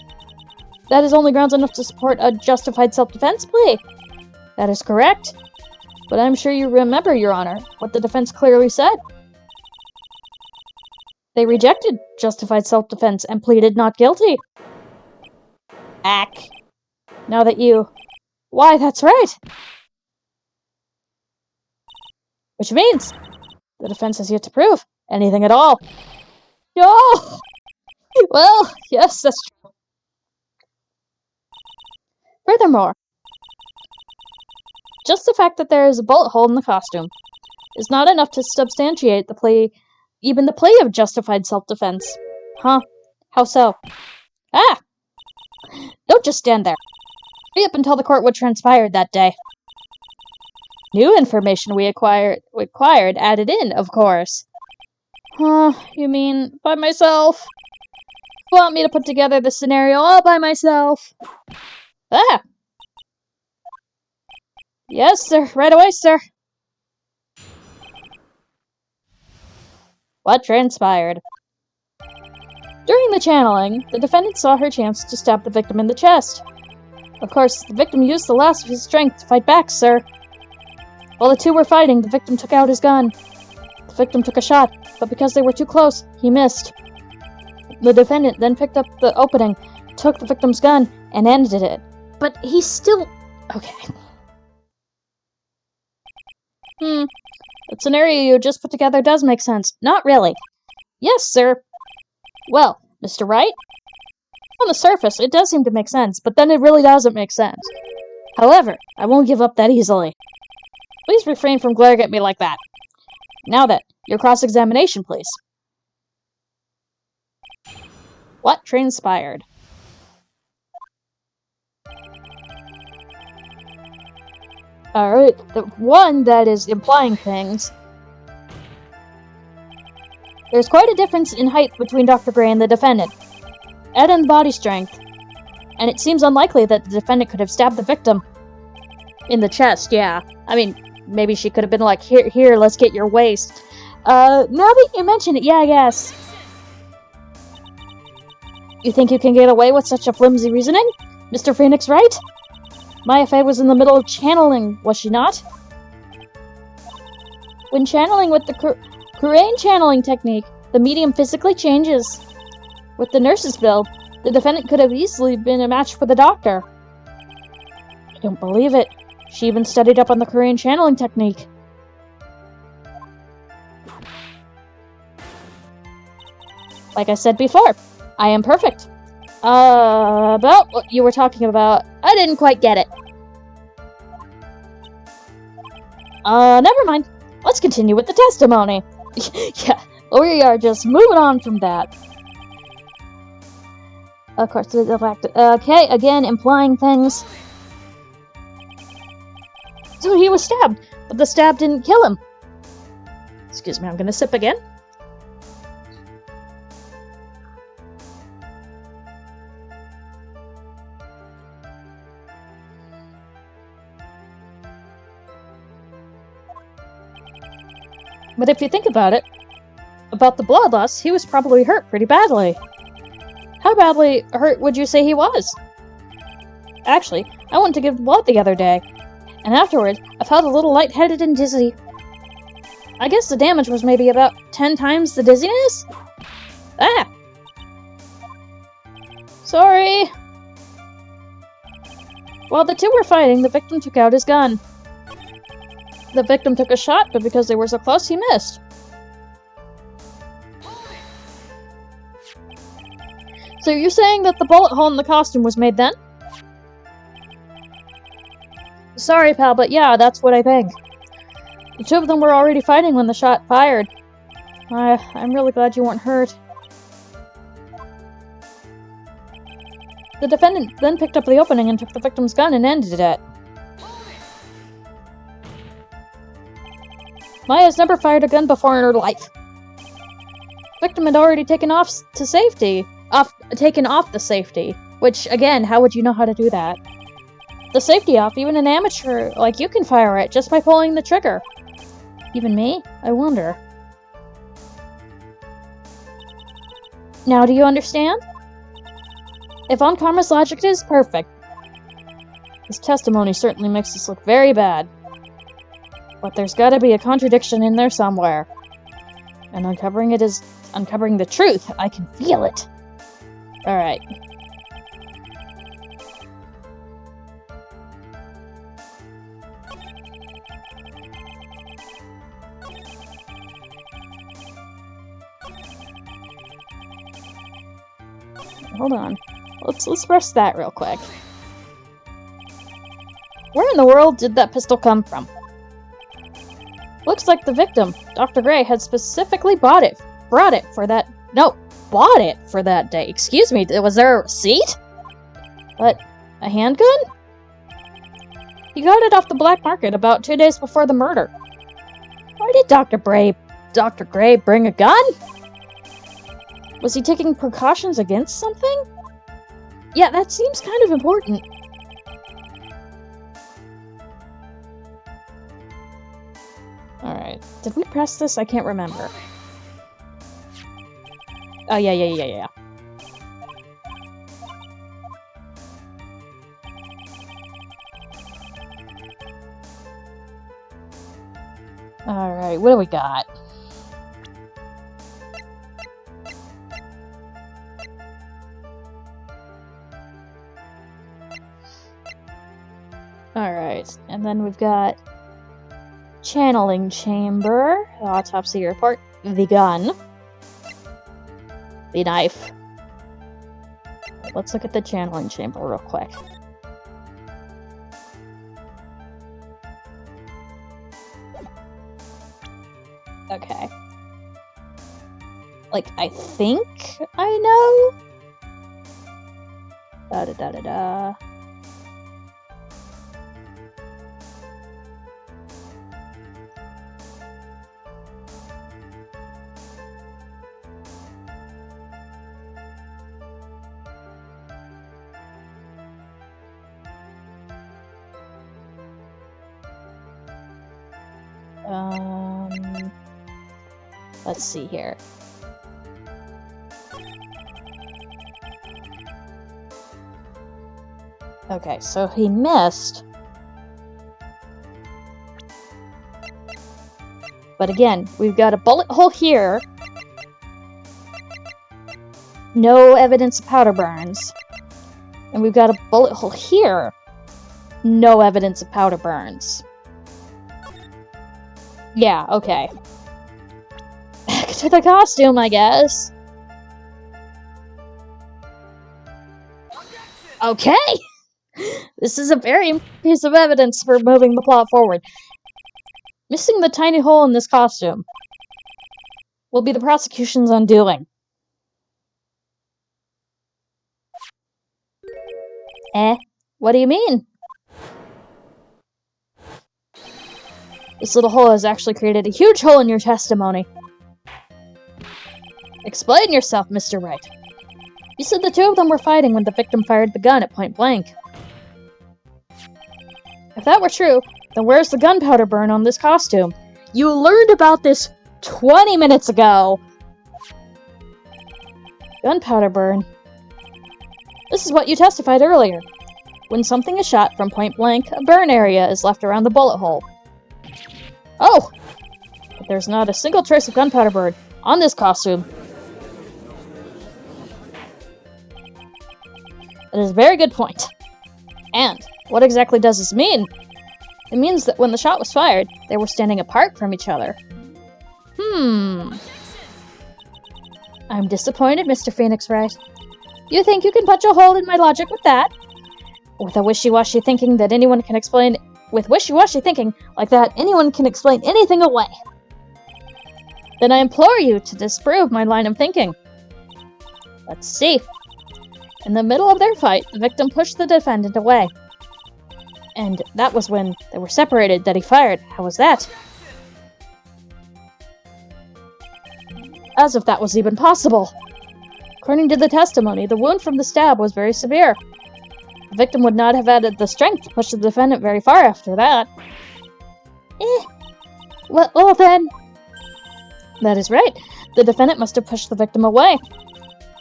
that is only grounds enough to support a justified self-defense plea. That is correct. But I'm sure you remember, Your Honor, what the defense clearly said. They rejected justified self-defense and pleaded not guilty. Ack. Now that you... Why, that's right. Which means the defense has yet to prove anything at all. No! Well, yes, that's true. Furthermore, just the fact that there is a bullet hole in the costume is not enough to substantiate the plea, even the plea of justified self-defense. Huh? How so? Ah! Don't just stand there. Hurry up and tell the court what transpired that day. New information we acquired added in, of course. Huh, you mean by myself? You want me to put together the scenario all by myself? Ah! Yes, sir. Right away, sir. What transpired? During the channeling, the defendant saw her chance to stab the victim in the chest. Of course, the victim used the last of his strength to fight back, sir. While the two were fighting, the victim took out his gun. The victim took a shot, but because they were too close, he missed. The defendant then picked up the opening, took the victim's gun, and ended it. But he still... Okay. The scenario you just put together does make sense. Not really. Yes, sir. Well, Mr. Wright, on the surface, it does seem to make sense, but then it really doesn't make sense. However, I won't give up that easily. Please refrain from glaring at me like that. Now then, your cross-examination, please. What transpired? Alright, the one that is implying things. There's quite a difference in height between Dr. Gray and the defendant. Add in body strength, and it seems unlikely that the defendant could have stabbed the victim. In the chest, yeah. I mean, maybe she could have been like, here, let's get your waist. Now that you mention it, yeah, I guess. You think you can get away with such a flimsy reasoning, Mr. Phoenix Wright? Maya Fey was in the middle of channeling, was she not? When channeling with the Kurain channeling technique, the medium physically changes. With the nurse's build, the defendant could have easily been a match for the doctor. I don't believe it. She even studied up on the Kurain channeling technique. Like I said before, I am perfect. About what you were talking about, I didn't quite get it. Never mind. Let's continue with the testimony. Yeah, we are just moving on from that. Of course, okay, again, implying things. So he was stabbed, but the stab didn't kill him. Excuse me, I'm gonna sip again. But if you think about it, about the blood loss, he was probably hurt pretty badly. How badly hurt would you say he was? Actually, I went to give blood the other day, and afterwards, I felt a little lightheaded and dizzy. I guess the damage was maybe about 10 times the dizziness? Ah! Sorry! While the two were fighting, the victim took out his gun. The victim took a shot, but because they were so close, he missed. So you're saying that the bullet hole in the costume was made then? Sorry, pal, but yeah, that's what I think. The two of them were already fighting when the shot fired. I'm really glad you weren't hurt. The defendant then picked up the opening and took the victim's gun and ended it. Maya's never fired a gun before in her life. The victim had already taken off the safety, which, again, how would you know how to do that? The safety off, even an amateur like you can fire it just by pulling the trigger. Even me? I wonder. Now do you understand? If Von Karma's logic is perfect, his testimony certainly makes this look very bad. But there's gotta be a contradiction in there somewhere. And uncovering it is uncovering the truth. I can feel it. Alright. Hold on. Let's press that real quick. Where in the world did that pistol come from? Looks like the victim, Dr. Gray, had specifically bought it for that day. Excuse me, was there a receipt? But, a handgun? He got it off the black market about 2 days before the murder. Why did Dr. Gray bring a gun? Was he taking precautions against something? Yeah, that seems kind of important. Alright, did we press this? I can't remember. Oh, yeah. Alright, what do we got? Alright, and then we've got channeling chamber, autopsy report, the gun, the knife. Let's look at the channeling chamber real quick. Okay. Like, I think I know? Da-da-da-da-da. Let's see here. Okay, so he missed. But again, we've got a bullet hole here. No evidence of powder burns. And we've got a bullet hole here. No evidence of powder burns. Yeah, okay. Back to the costume, I guess. Okay! This is a very piece of evidence for moving the plot forward. Missing the tiny hole in this costume will be the prosecution's undoing. What do you mean? This little hole has actually created a huge hole in your testimony. Explain yourself, Mr. Wright. You said the two of them were fighting when the victim fired the gun at point blank. If that were true, then where's the gunpowder burn on this costume? You learned about this 20 minutes ago! Gunpowder burn. This is what you testified earlier. When something is shot from point blank, a burn area is left around the bullet hole. Oh! But there's not a single trace of gunpowder burn on this costume. That is a very good point. And what exactly does this mean? It means that when the shot was fired, they were standing apart from each other. I'm disappointed, Mr. Phoenix Wright. You think you can punch a hole in my logic with that? With wishy-washy thinking like that, anyone can explain anything away. Then I implore you to disprove my line of thinking. Let's see. In the middle of their fight, the victim pushed the defendant away. And that was when they were separated that he fired. How was that? As if that was even possible. According to the testimony, the wound from the stab was very severe. The victim would not have had the strength to push the defendant very far after that. Well then... That is right. The defendant must have pushed the victim away.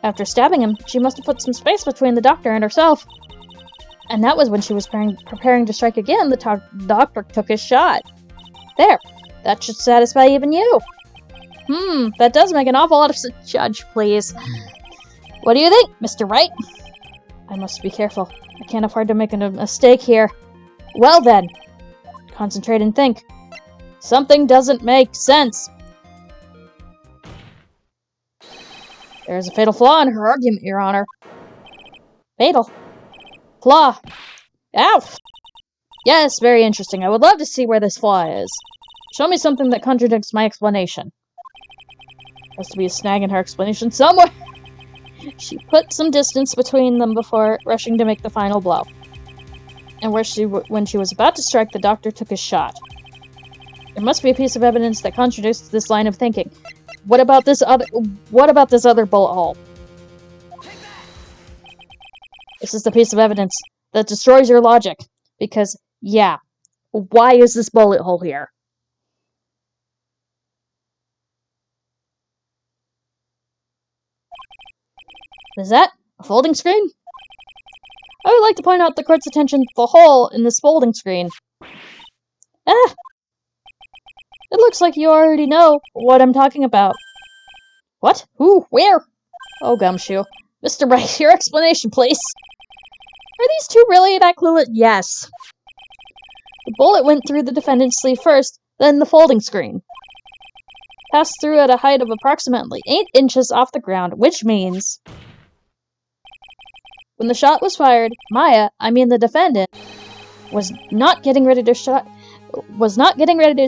After stabbing him, she must have put some space between the doctor and herself. And that was when she was preparing to strike again, the doctor took his shot. There. That should satisfy even you. That does make an awful lot of sense. Judge, please. What do you think, Mr. Wright? I must be careful. I can't afford to make a mistake here. Well then. Concentrate and think. Something doesn't make sense. There is a fatal flaw in her argument, Your Honor. Fatal? Flaw. Ow! Yes, very interesting. I would love to see where this flaw is. Show me something that contradicts my explanation. Has to be a snag in her explanation somewhere. She put some distance between them before rushing to make the final blow. And when she was about to strike, the doctor took his shot. There must be a piece of evidence that contradicts this line of thinking. What about this other bullet hole? This is the piece of evidence that destroys your logic. Because, yeah, why is this bullet hole here? Is that a folding screen? I would like to point out the court's attention to the hole in this folding screen. It looks like you already know what I'm talking about. What? Who? Where? Oh, gumshoe. Mr. Wright, your explanation, please. Are these two really that clueless? Yes. The bullet went through the defendant's sleeve first, then the folding screen. Passed through at a height of approximately 8 inches off the ground, which means... When the shot was fired, the defendant, was not getting ready to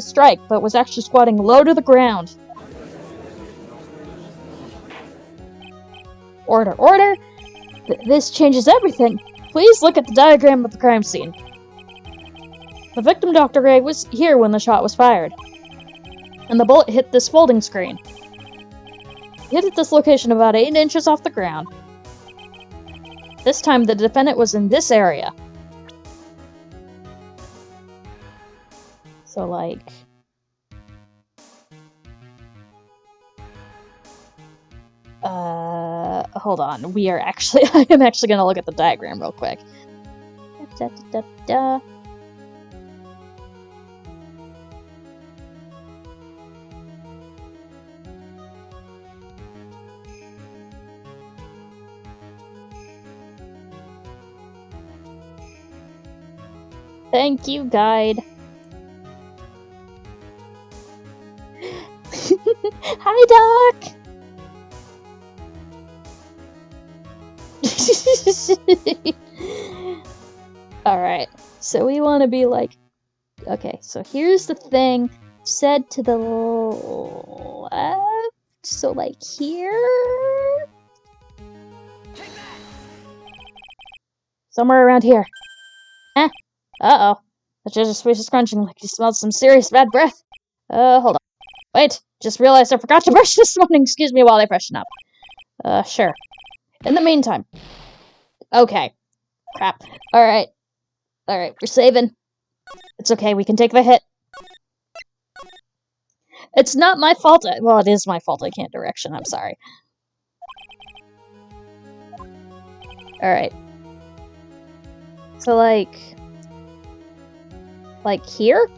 strike, but was actually squatting low to the ground. Order. This changes everything. Please look at the diagram of the crime scene. The victim, Dr. Gray, was here when the shot was fired. And the bullet hit this folding screen. It hit at this location about 8 inches off the ground. This time, the defendant was in this area. So, like... hold on. I am actually gonna look at the diagram real quick. Thank you, guide. Hi, Doc! Alright, so we want to be like... Okay, so here's the thing. Said to the left. So, like, here? Somewhere around here. Uh-oh. Judge's face is crunching like he smelled some serious bad breath. Hold on. Wait, just realized I forgot to brush this morning. Excuse me while I freshen up. Sure. In the meantime. Okay. Crap. Alright, we're saving. It's okay, we can take the hit. It's not my fault. Well, it is my fault I can't direction. I'm sorry. Alright. So, like here?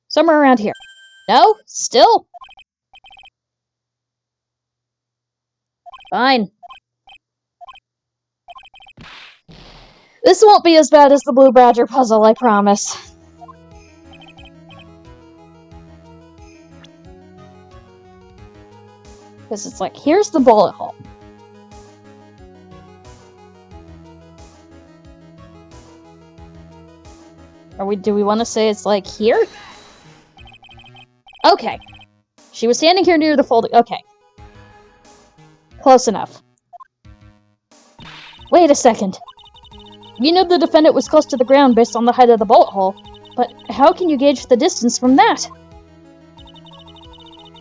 Somewhere around here. No? Still? Fine. This won't be as bad as the Blue Badger puzzle, I promise. Because it's like, here's the bullet hole. Do we want to say it's like here? Okay. She was standing here near the folding. Okay. Close enough. Wait a second. You know the defendant was close to the ground based on the height of the bullet hole, but how can you gauge the distance from that?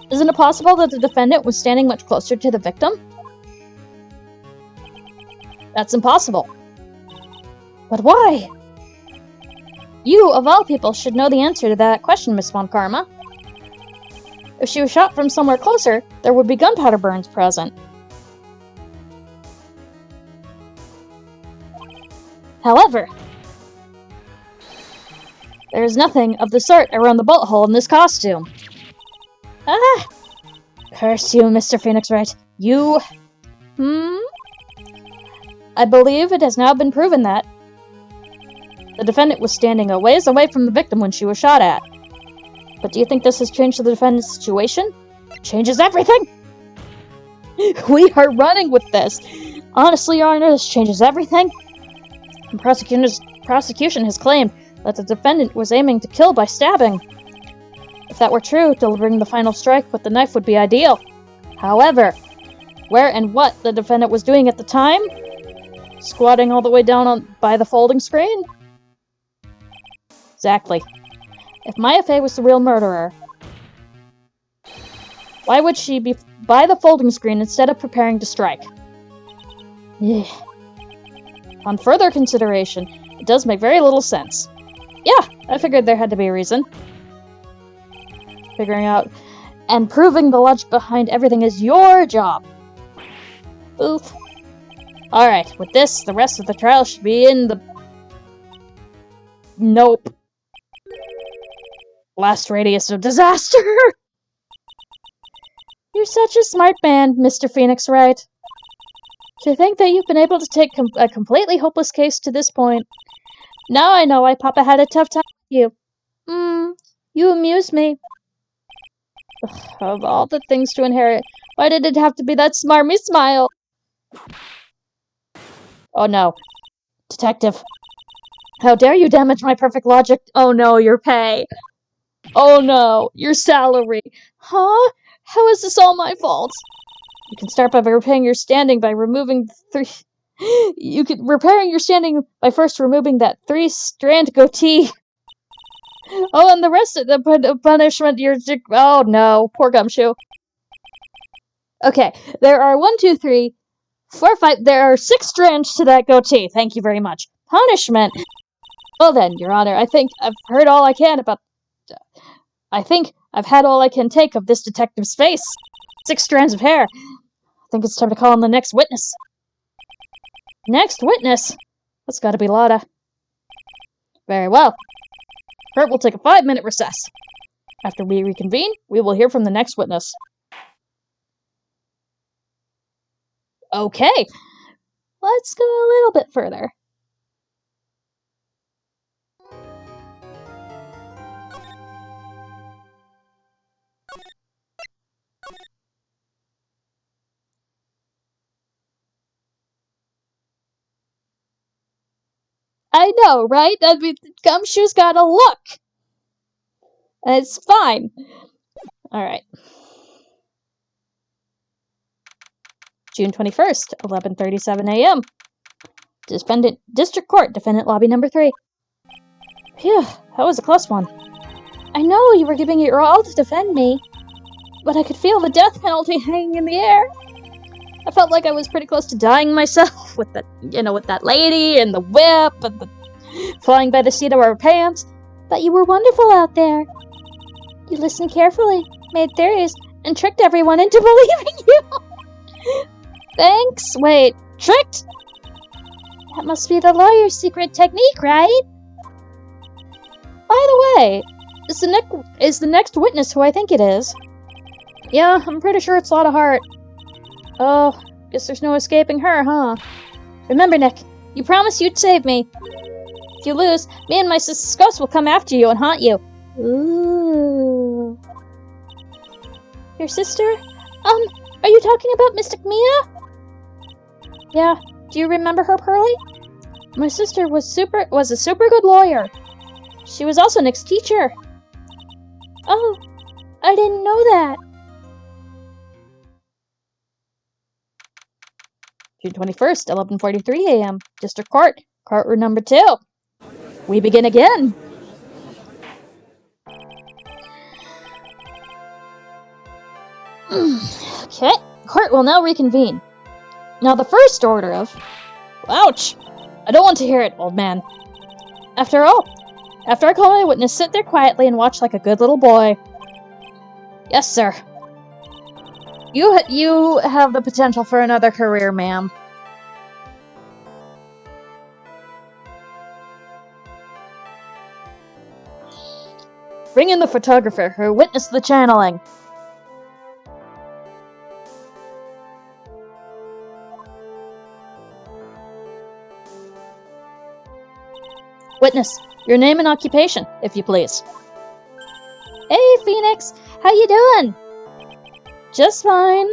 Isn't it possible that the defendant was standing much closer to the victim? That's impossible. But why? You, of all people, should know the answer to that question, Miss Von Karma. If she was shot from somewhere closer, there would be gunpowder burns present. However, there is nothing of the sort around the bullet hole in this costume. Ah! Curse you, Mr. Phoenix Wright. You... I believe it has now been proven that the defendant was standing a ways away from the victim when she was shot at. But do you think this has changed the defendant's situation? Changes everything! We are running with this! Honestly, Your Honor, this changes everything. The prosecution has claimed that the defendant was aiming to kill by stabbing. If that were true, delivering the final strike with the knife would be ideal. However, where and what the defendant was doing at the time? Squatting all the way down by the folding screen? Exactly. If Maya Fey was the real murderer, why would she be by the folding screen instead of preparing to strike? On further consideration, it does make very little sense. Yeah, I figured there had to be a reason. Figuring out and proving the logic behind everything is your job. Oof. Alright, with this, the rest of the trial should be in the... Nope. Blast radius of disaster! You're such a smart man, Mr. Phoenix Wright. To think that you've been able to take a completely hopeless case to this point. Now I know why Papa had a tough time with you. You amuse me. Ugh, of all the things to inherit, why did it have to be that smarmy smile? Oh no. Detective. How dare you damage my perfect logic? Oh no, your pay. Oh no, your salary. Huh? How is this all my fault? You can start by repairing your standing by removing repairing your standing by first removing that 3-strand goatee. Oh, and the rest of the punishment, oh no, poor Gumshoe. Okay, there are 1, 2, 3, 4, 5, there are 6 strands to that goatee. Thank you very much. Punishment. Well then, Your Honor, I think I've heard all I can about... I think I've had all I can take of this detective's face. 6 strands of hair. I think it's time to call on the next witness. Next witness? That's gotta be Lotta. Very well. Kurt will take a 5-minute recess. After we reconvene, we will hear from the next witness. Okay. Let's go a little bit further. I know, right? I mean, Gumshoe's got a look. And it's fine. Alright. June 21st, 11:37 a.m. Defendant District Court, Defendant Lobby Number 3. Phew, that was a close one. I know you were giving it your all to defend me, but I could feel the death penalty hanging in the air. I felt like I was pretty close to dying myself with that, with that lady and the whip and the... flying by the seat of our pants. But you were wonderful out there. You listened carefully, made theories, and tricked everyone into believing you. Thanks. Wait, tricked? That must be the lawyer's secret technique, right? By the way, is the next witness who I think it is? Yeah, I'm pretty sure it's Lotta Hart. Oh, guess there's no escaping her, huh? Remember, Nick, you promised you'd save me. If you lose, me and my sister's ghost will come after you and haunt you. Ooh. Your sister? Are you talking about Mystic Mia? Yeah, do you remember her, Pearly? My sister was a super good lawyer. She was also Nick's teacher. Oh, I didn't know that. June 21st, 11:43 a.m. District Court, courtroom number 2. We begin again. Okay, court will now reconvene. Now the first order of... Ouch! I don't want to hear it, old man. After I call my witness, sit there quietly and watch like a good little boy. Yes, sir. You have the potential for another career, ma'am. Bring in the photographer who witnessed the channeling. Witness, your name and occupation, if you please. Hey, Phoenix! How you doing? Just fine.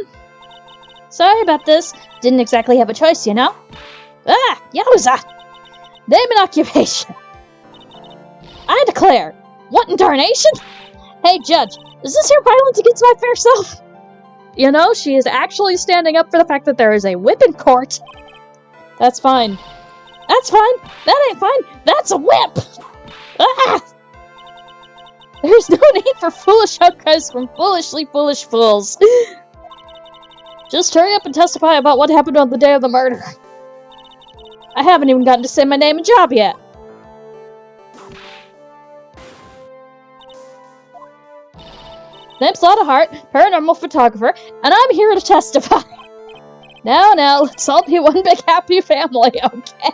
Sorry about this. Didn't exactly have a choice, you know? Ah! Yowza! Name and occupation. I declare. What in darnation? Hey, Judge, is this your violence against my fair self? You know, she is actually standing up for the fact that there is a whip in court. That's fine. That's fine. That ain't fine. That's a whip! Ah! There's no need for foolish outcries from foolishly foolish fools. Just hurry up and testify about what happened on the day of the murder. I haven't even gotten to say my name and job yet. Name's Lotta Hart, paranormal photographer, and I'm here to testify. Now, let's all be one big happy family, okay?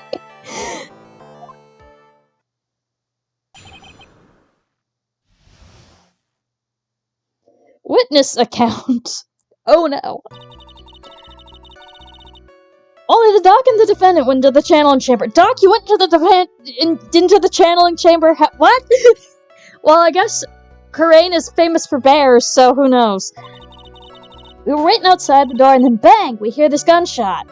Witness account. Oh no. Only the doc and the defendant went into the channeling chamber. Doc, you went into the channeling chamber? What? Well, I guess Khura'in is famous for bears, so who knows. We were waiting outside the door, and then bang! We hear this gunshot.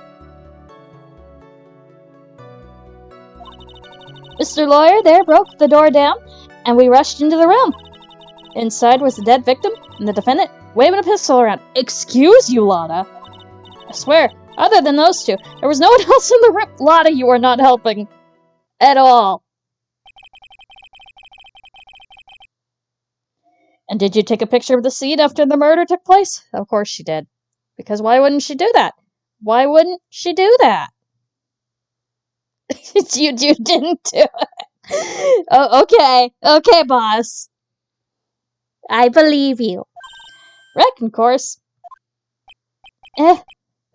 Mr. Lawyer there broke the door down, and we rushed into the room. Inside was the dead victim, and the defendant waving a pistol around. Excuse you, Lotta. I swear, other than those two, there was no one else in the room. Lotta, you are not helping. At all. And did you take a picture of the scene after the murder took place? Of course she did. Because why wouldn't she do that? Why wouldn't she do that? you didn't do it. Oh, okay. Okay, boss. I believe you. Reckon course.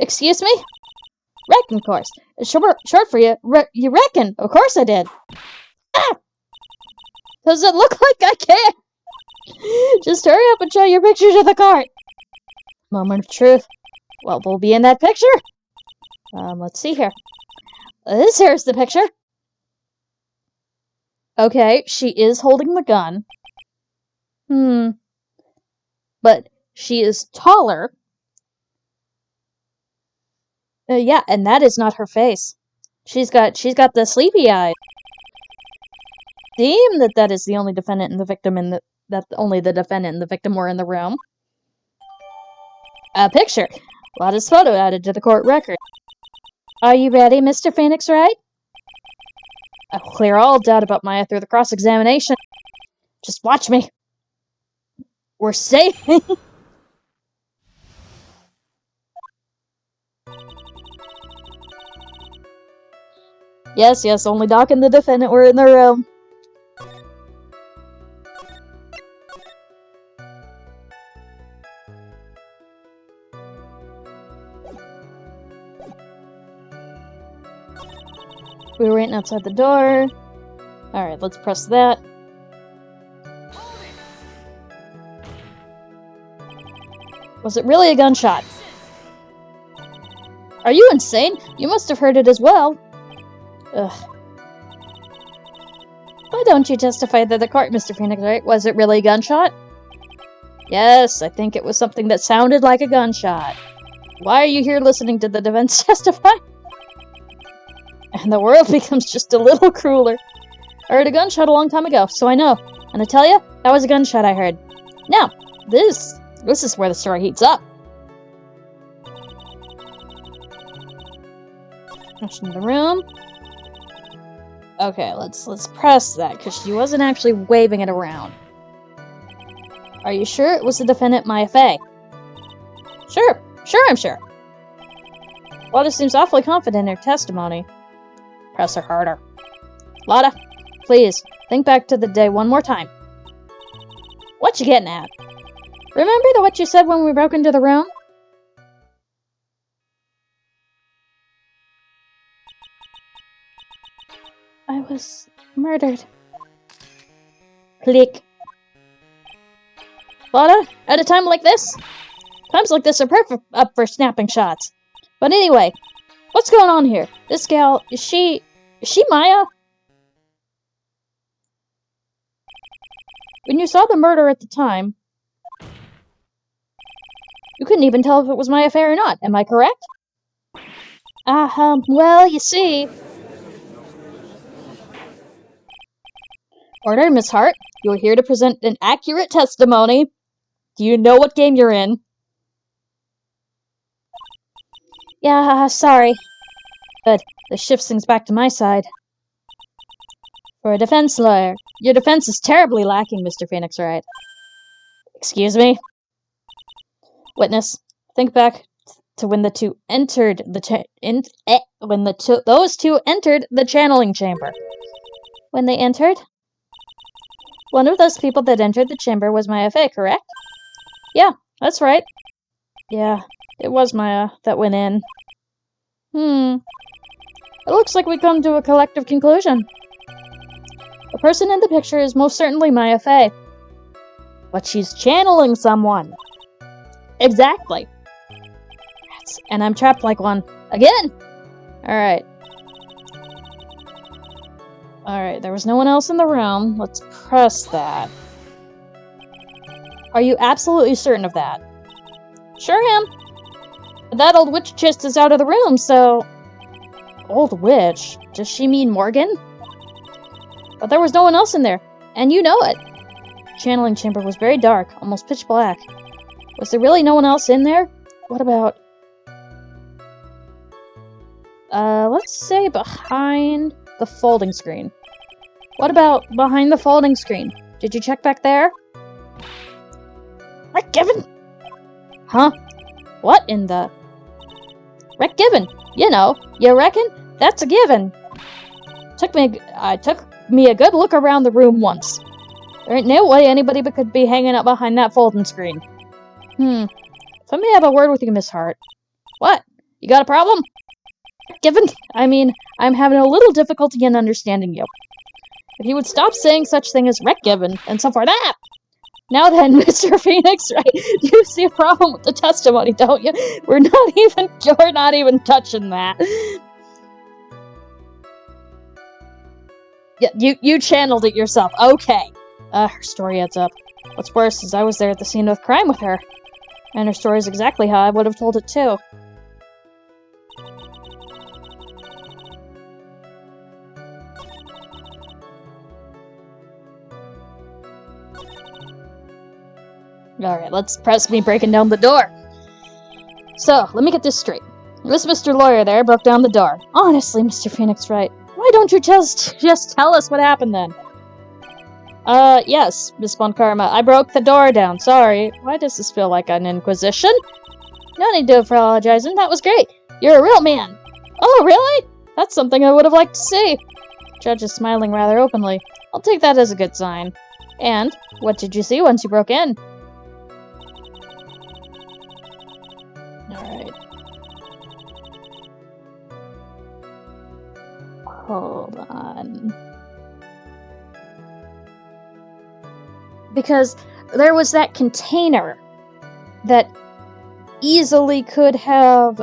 Excuse me? Reckon course. Short for you. You reckon? Of course I did. Ah! Does it look like I can't? Just hurry up and show your picture to the court. Moment of truth. What will be in that picture? Let's see here. This here's the picture. Okay, she is holding the gun. But she is taller. Yeah, and that is not her face. She's got the sleepy eye. Deem that is the only defendant and the victim that only the defendant and the victim were in the room. A picture. Lotta's photo added to the court record. Are you ready, Mr. Phoenix Wright? I'll clear all doubt about Maya through the cross-examination. Just watch me. We're safe. Yes, only Doc and the defendant were in the room. We were waiting outside the door. Alright, let's press that. Was it really a gunshot? Are you insane? You must have heard it as well. Ugh. Why don't you justify the court, Mr. Phoenix Wright? Was it really a gunshot? Yes, I think it was something that sounded like a gunshot. Why are you here listening to the defense testify? And the world becomes just a little crueler. I heard a gunshot a long time ago, so I know. And I tell you, that was a gunshot I heard. Now, this is where the story heats up. In the room. Okay, let's press that, because she wasn't actually waving it around. Are you sure it was the defendant, Maya Fey? Sure, I'm sure. Lotta seems awfully confident in her testimony. Press her harder. Lotta, please, think back to the day one more time. What you getting at? Remember what you said when we broke into the room? I was murdered. Click. Lotta, at a time like this? Times like this are perfect up for snapping shots. But anyway, what's going on here? This gal, is she Maya? When you saw the murder at the time, you couldn't even tell if it was Maya Fey or not, am I correct? Well, you see... Order, Miss Hart. You're here to present an accurate testimony. Do you know what game you're in? Yeah, sorry. Good. This shifts things back to my side. For a defense lawyer, your defense is terribly lacking, Mr. Phoenix Wright. Excuse me? Witness, think back to when the two entered the those two entered the channeling chamber. When they entered? One of those people that entered the chamber was Maya Fey, correct? Yeah, that's right. Yeah, it was Maya that went in. It looks like we come to a collective conclusion. The person in the picture is most certainly Maya Fey. But she's channeling someone. Exactly. And I'm trapped like one. Again! Alright. Alright, there was no one else in the room. Let's press that. Are you absolutely certain of that? Sure am. That old witch just is out of the room, so... Old witch? Does she mean Morgan? But there was no one else in there, and you know it. The channeling chamber was very dark, almost pitch black. Was there really no one else in there? What about... let's say behind the folding screen. What about behind the folding screen? Did you check back there? Rick Given? Huh? What in the... Rick Given? You know, you reckon? That's a given. Took me a good look around the room once. There ain't no way anybody could be hanging out behind that folding screen. Let me have a word with you, Miss Hart. What? You got a problem? Given? I mean, I'm having a little difficulty in understanding you. If you would stop saying such thing as Rick Given and so forth. Ah! Now then, Mr. Phoenix, right? You see a problem with the testimony, don't you? You're not even touching that. Yeah, you channeled it yourself. Okay. Her story adds up. What's worse is I was there at the scene of crime with her. And her story is exactly how I would have told it too. Alright, let's press me breaking down the door. So, let me get this straight. This Mr. Lawyer there broke down the door. Honestly, Mr. Phoenix Wright, why don't you just tell us what happened then? Yes, Miss Von Karma, I broke the door down, sorry. Why does this feel like an inquisition? No need to apologize, that was great. You're a real man. Oh, really? That's something I would have liked to see. Judge is smiling rather openly. I'll take that as a good sign. And, what did you see once you broke in? Alright. Hold on. Because there was that container that easily could have...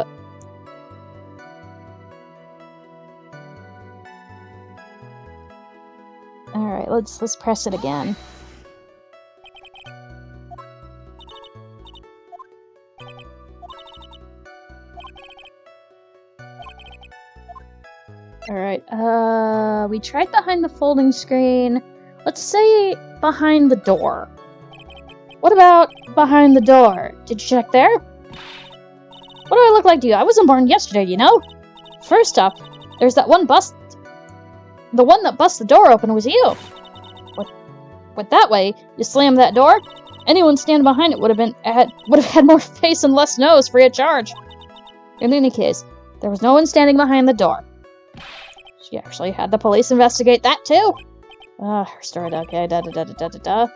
Alright, let's press it again. Alright, we tried behind the folding screen. Let's say behind the door. What about behind the door? Did you check there? What do I look like to you? I wasn't born yesterday, you know? First off, there's that one bust. The one that bust the door open was you. What that way, you slam that door, anyone standing behind it would have had more face and less nose free of charge. In any case, there was no one standing behind the door. She actually had the police investigate that too. Her story, okay, da-da-da-da-da-da-da.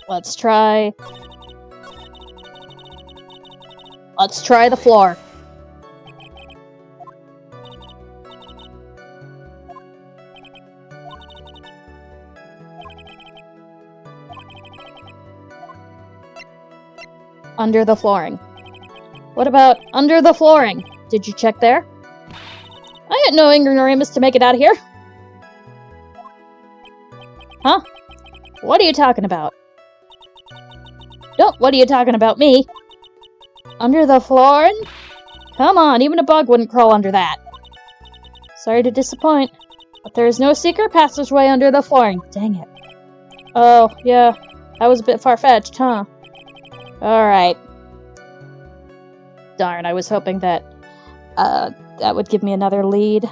Let's try the floor. Under the flooring. What about under the flooring? Did you check there? I had no ignoramus to make it out of here. Huh? What are you talking about? No, what are you talking about, me? Under the flooring? Come on, even a bug wouldn't crawl under that. Sorry to disappoint, but there is no secret passageway under the flooring. Dang it. Oh, yeah, that was a bit far-fetched, huh? Alright. Darn, I was hoping that, that would give me another lead.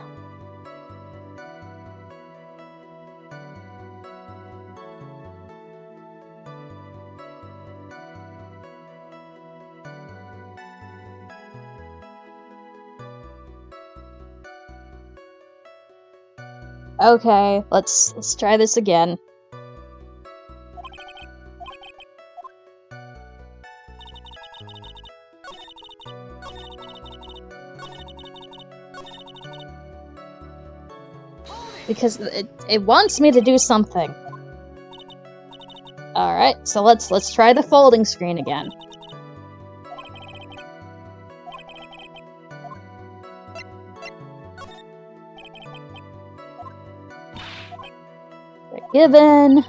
Okay, let's try this again. Because it wants me to do something. Alright, so let's try the folding screen again. Forgiven.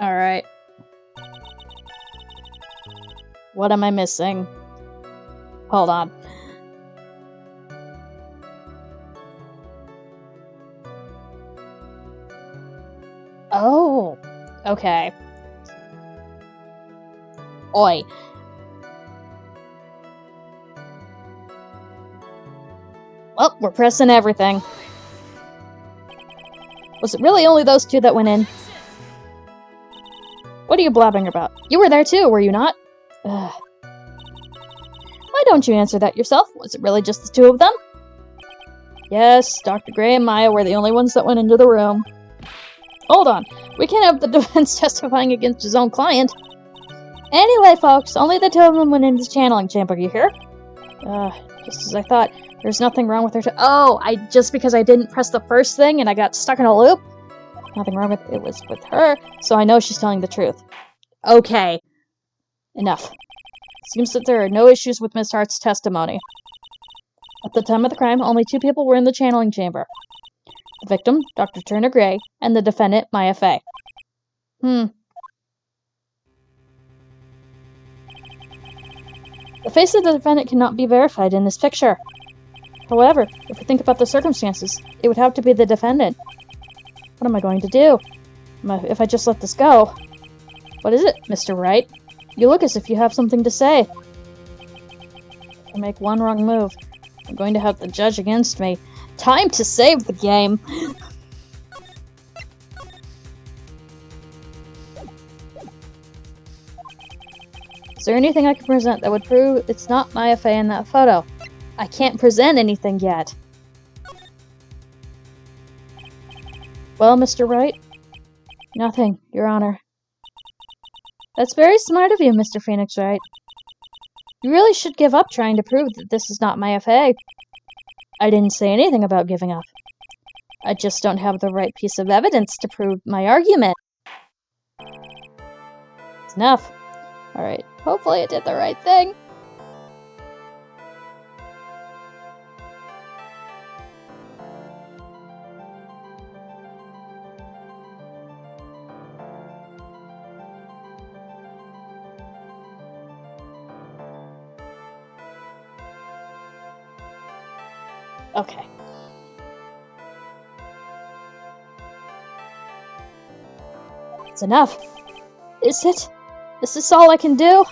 Alright. What am I missing? Hold on. Oh, okay. Oi. Well, we're pressing everything. Was it really only those two that went in? What are you blabbing about? You were there too, were you not? Ugh. Why don't you answer that yourself? Was it really just the two of them? Yes, Dr. Gray and Maya were the only ones that went into the room. Hold on. We can't have the defense testifying against his own client. Anyway, folks, only the two of them went into the channeling chamber, you hear? Just as I thought. There's nothing wrong with her just because I didn't press the first thing and I got stuck in a loop? Nothing wrong with it was with her, so I know she's telling the truth. Okay. Enough. Seems that there are no issues with Miss Hart's testimony. At the time of the crime, only two people were in the channeling chamber. The victim, Dr. Turner Gray, and the defendant, Maya Fey. The face of the defendant cannot be verified in this picture. However, if we think about the circumstances, it would have to be the defendant. What am I going to do? If I just let this go? What is it, Mr. Wright? You look as if you have something to say. I make one wrong move, I'm going to have the judge against me. Time to save the game! Is there anything I can present that would prove it's not Maya Fey in that photo? I can't present anything yet. Well, Mr. Wright? Nothing, Your Honor. That's very smart of you, Mr. Phoenix Wright. You really should give up trying to prove that this is not Maya Fey. I didn't say anything about giving up. I just don't have the right piece of evidence to prove my argument. It's enough. Alright, hopefully I did the right thing. Okay. It's enough. Is it? Is this all I can do?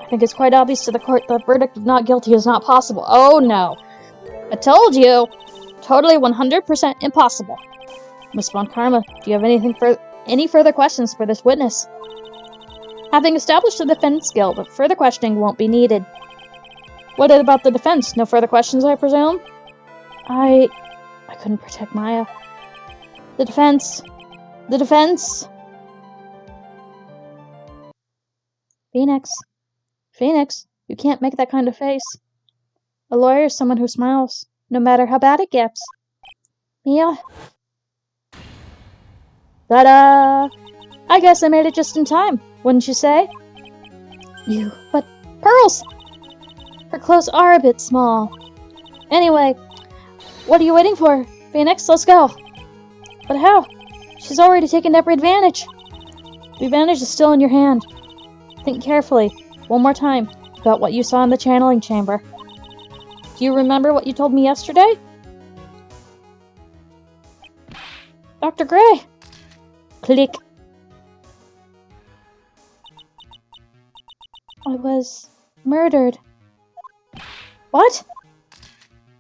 I think it's quite obvious to the court that the verdict of not guilty is not possible. Oh no. I told you! Totally 100% impossible. Miss Von Karma, do you have any further questions for this witness? Having established the defendant's guilt, further questioning won't be needed. What about the defense? No further questions, I presume? I couldn't protect Maya. The defense. The defense. Phoenix. Phoenix, you can't make that kind of face. A lawyer is someone who smiles, no matter how bad it gets. Mia? Ta-da! I guess I made it just in time, wouldn't you say? But pearls! Her clothes are a bit small. Anyway, what are you waiting for? Phoenix, let's go. But how? She's already taken every advantage. The advantage is still in your hand. Think carefully, one more time, about what you saw in the channeling chamber. Do you remember what you told me yesterday? Dr. Gray! Click. I was murdered. What?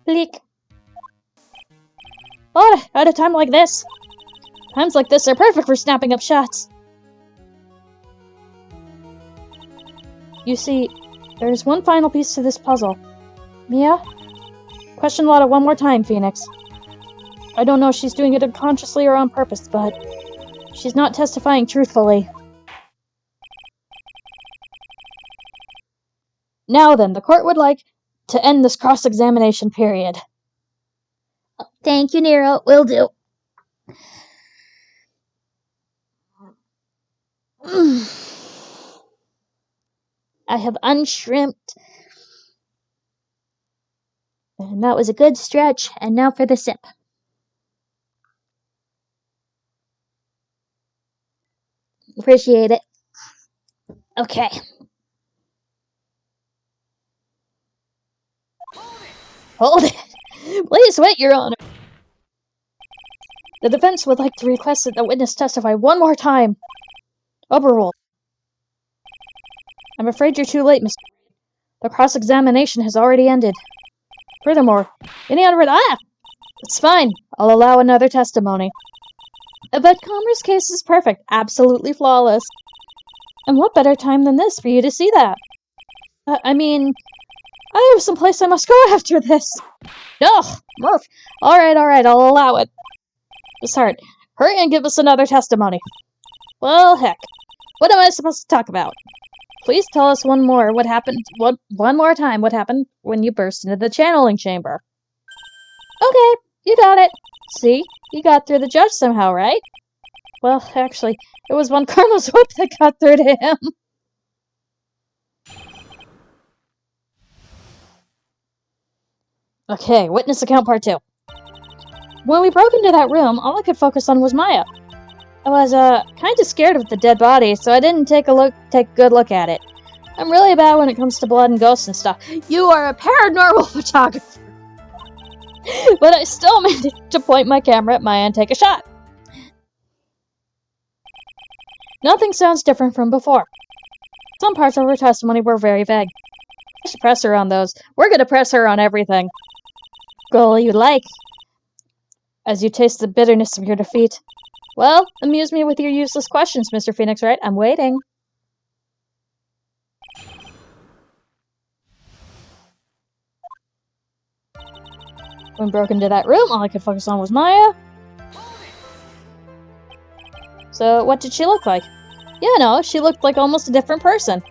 Click. Oh, at a time like this. Times like this are perfect for snapping up shots. You see, there is one final piece to this puzzle. Mia? Question Lotta one more time, Phoenix. I don't know if she's doing it unconsciously or on purpose, but she's not testifying truthfully. Now then, the court would like to end this cross-examination period. Thank you, Nero. Will do. I have unshrimped. And that was a good stretch. And now for the sip. Appreciate it. Okay. Hold it. Please wait, Your Honor. The defense would like to request that the witness testify one more time. Overruled. I'm afraid you're too late, Mr. The cross-examination has already ended. Furthermore, any other... It's fine. I'll allow another testimony. But Commer's case is perfect. Absolutely flawless. And what better time than this for you to see that? I mean... I have someplace I must go after this. Ugh, Murph. Alright, I'll allow it. Miss Hart, hurry and give us another testimony. Well, heck. What am I supposed to talk about? Please tell us one more time what happened when you burst into the channeling chamber. Okay, you got it. See? You got through the judge somehow, right? Well, actually, it was Von Karma's whip that got through to him. Okay, witness account part 2. When we broke into that room, all I could focus on was Maya. I was, kinda scared of the dead body, so I didn't take a good look at it. I'm really bad when it comes to blood and ghosts and stuff. You are a paranormal photographer! But I still managed to point my camera at Maya and take a shot. Nothing sounds different from before. Some parts of her testimony were very vague. I should press her on those. We're gonna press her on everything. Go all you like. As you taste the bitterness of your defeat. Well, amuse me with your useless questions, Mr. Phoenix Wright. I'm waiting. When broke into that room, all I could focus on was Maya. So, what did she look like? Yeah, no, she looked like almost a different person.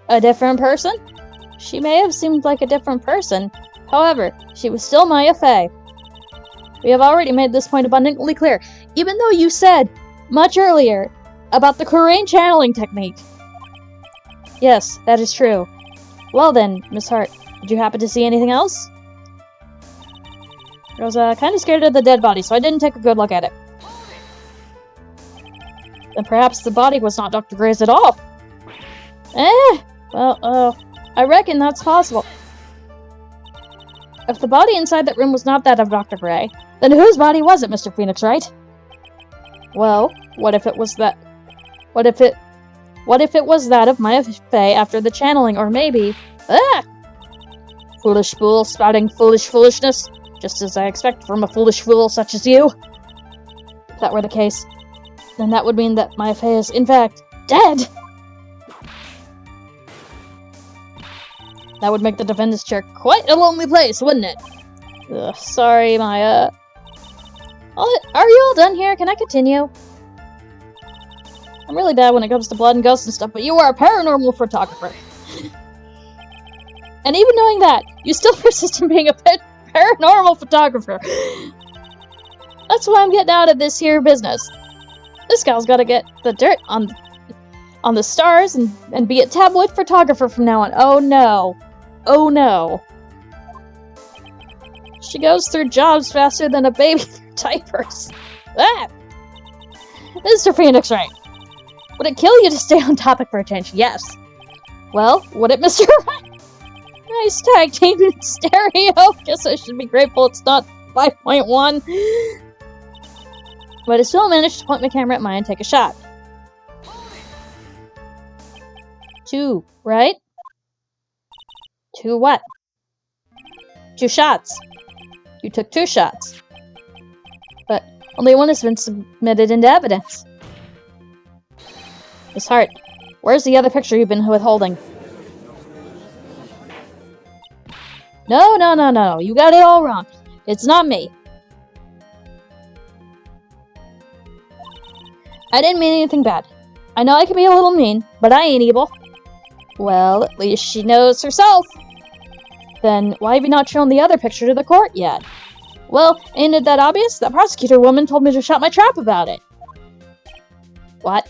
A different person? She may have seemed like a different person. However, she was still Maya Fey. We have already made this point abundantly clear, even though you said, much earlier, about the Kurain channeling technique. Yes, that is true. Well then, Miss Hart, did you happen to see anything else? I was kind of scared of the dead body, so I didn't take a good look at it. Then perhaps the body was not Dr. Gray's at all. Well, I reckon that's possible. If the body inside that room was not that of Dr. Gray, then whose body was it, Mr. Phoenix Wright? Well, what if it was that... What if it was that of Maya Fey after the channeling, or maybe... Foolish fool, spouting foolishness, just as I expect from a foolish fool such as you. If that were the case, then that would mean that Maya Fey is, in fact, dead! That would make the defendant's chair quite a lonely place, wouldn't it? Ugh, sorry, Maya. Are you all done here? Can I continue? I'm really bad when it comes to blood and ghosts and stuff, but you are a paranormal photographer. And even knowing that, you still persist in being a paranormal photographer. That's why I'm getting out of this here business. This gal's gotta get the dirt on the stars and be a tabloid photographer from now on. Oh no. Oh no. She goes through jobs faster than a baby through diapers. Mr. Phoenix Wright, would it kill you to stay on topic for a change? Yes. Well, would it, Mr. Wright? Nice tag team in stereo. Guess I should be grateful it's not 5.1. But I still managed to point my camera at Maya and take a shot. 2, right? 2 what? 2 shots. You took 2 shots. But only one has been submitted into evidence. Miss Hart, where's the other picture you've been withholding? No. You got it all wrong. It's not me. I didn't mean anything bad. I know I can be a little mean, but I ain't evil. Well, at least she knows herself. Then why have you not shown the other picture to the court yet? Well, ain't it that obvious? That prosecutor woman told me to shut my trap about it. What?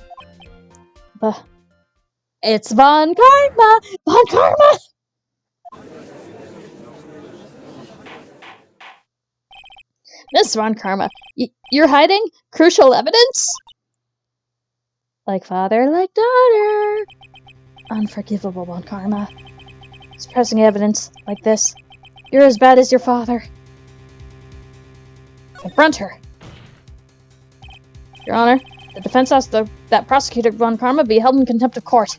It's Von Karma! Von Karma! Miss Von Karma, you're hiding crucial evidence? Like father, like daughter. Unforgivable, Von Karma. Suppressing evidence like this. You're as bad as your father. Confront her. Your Honor, the defense asks that prosecutor Von Karma be held in contempt of court.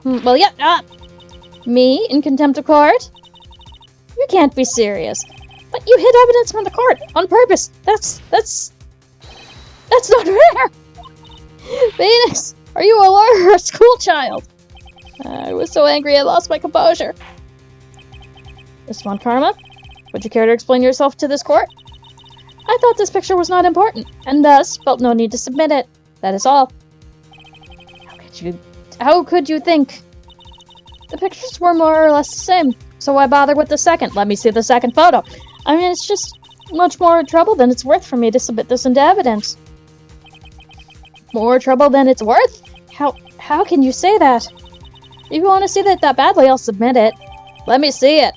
Well, yeah, me in contempt of court? You can't be serious. But you hid evidence from the court on purpose. That's not fair. Phoenix, are you a lawyer or a school child? I was so angry I lost my composure. Miss Von Karma, would you care to explain yourself to this court? I thought this picture was not important, and thus felt no need to submit it. That is all. How could you think? The pictures were more or less the same, so why bother with the second? Let me see the second photo. I mean, it's just much more trouble than it's worth for me to submit this into evidence. More trouble than it's worth? How can you say that? If you want to see that badly, I'll submit it. Let me see it.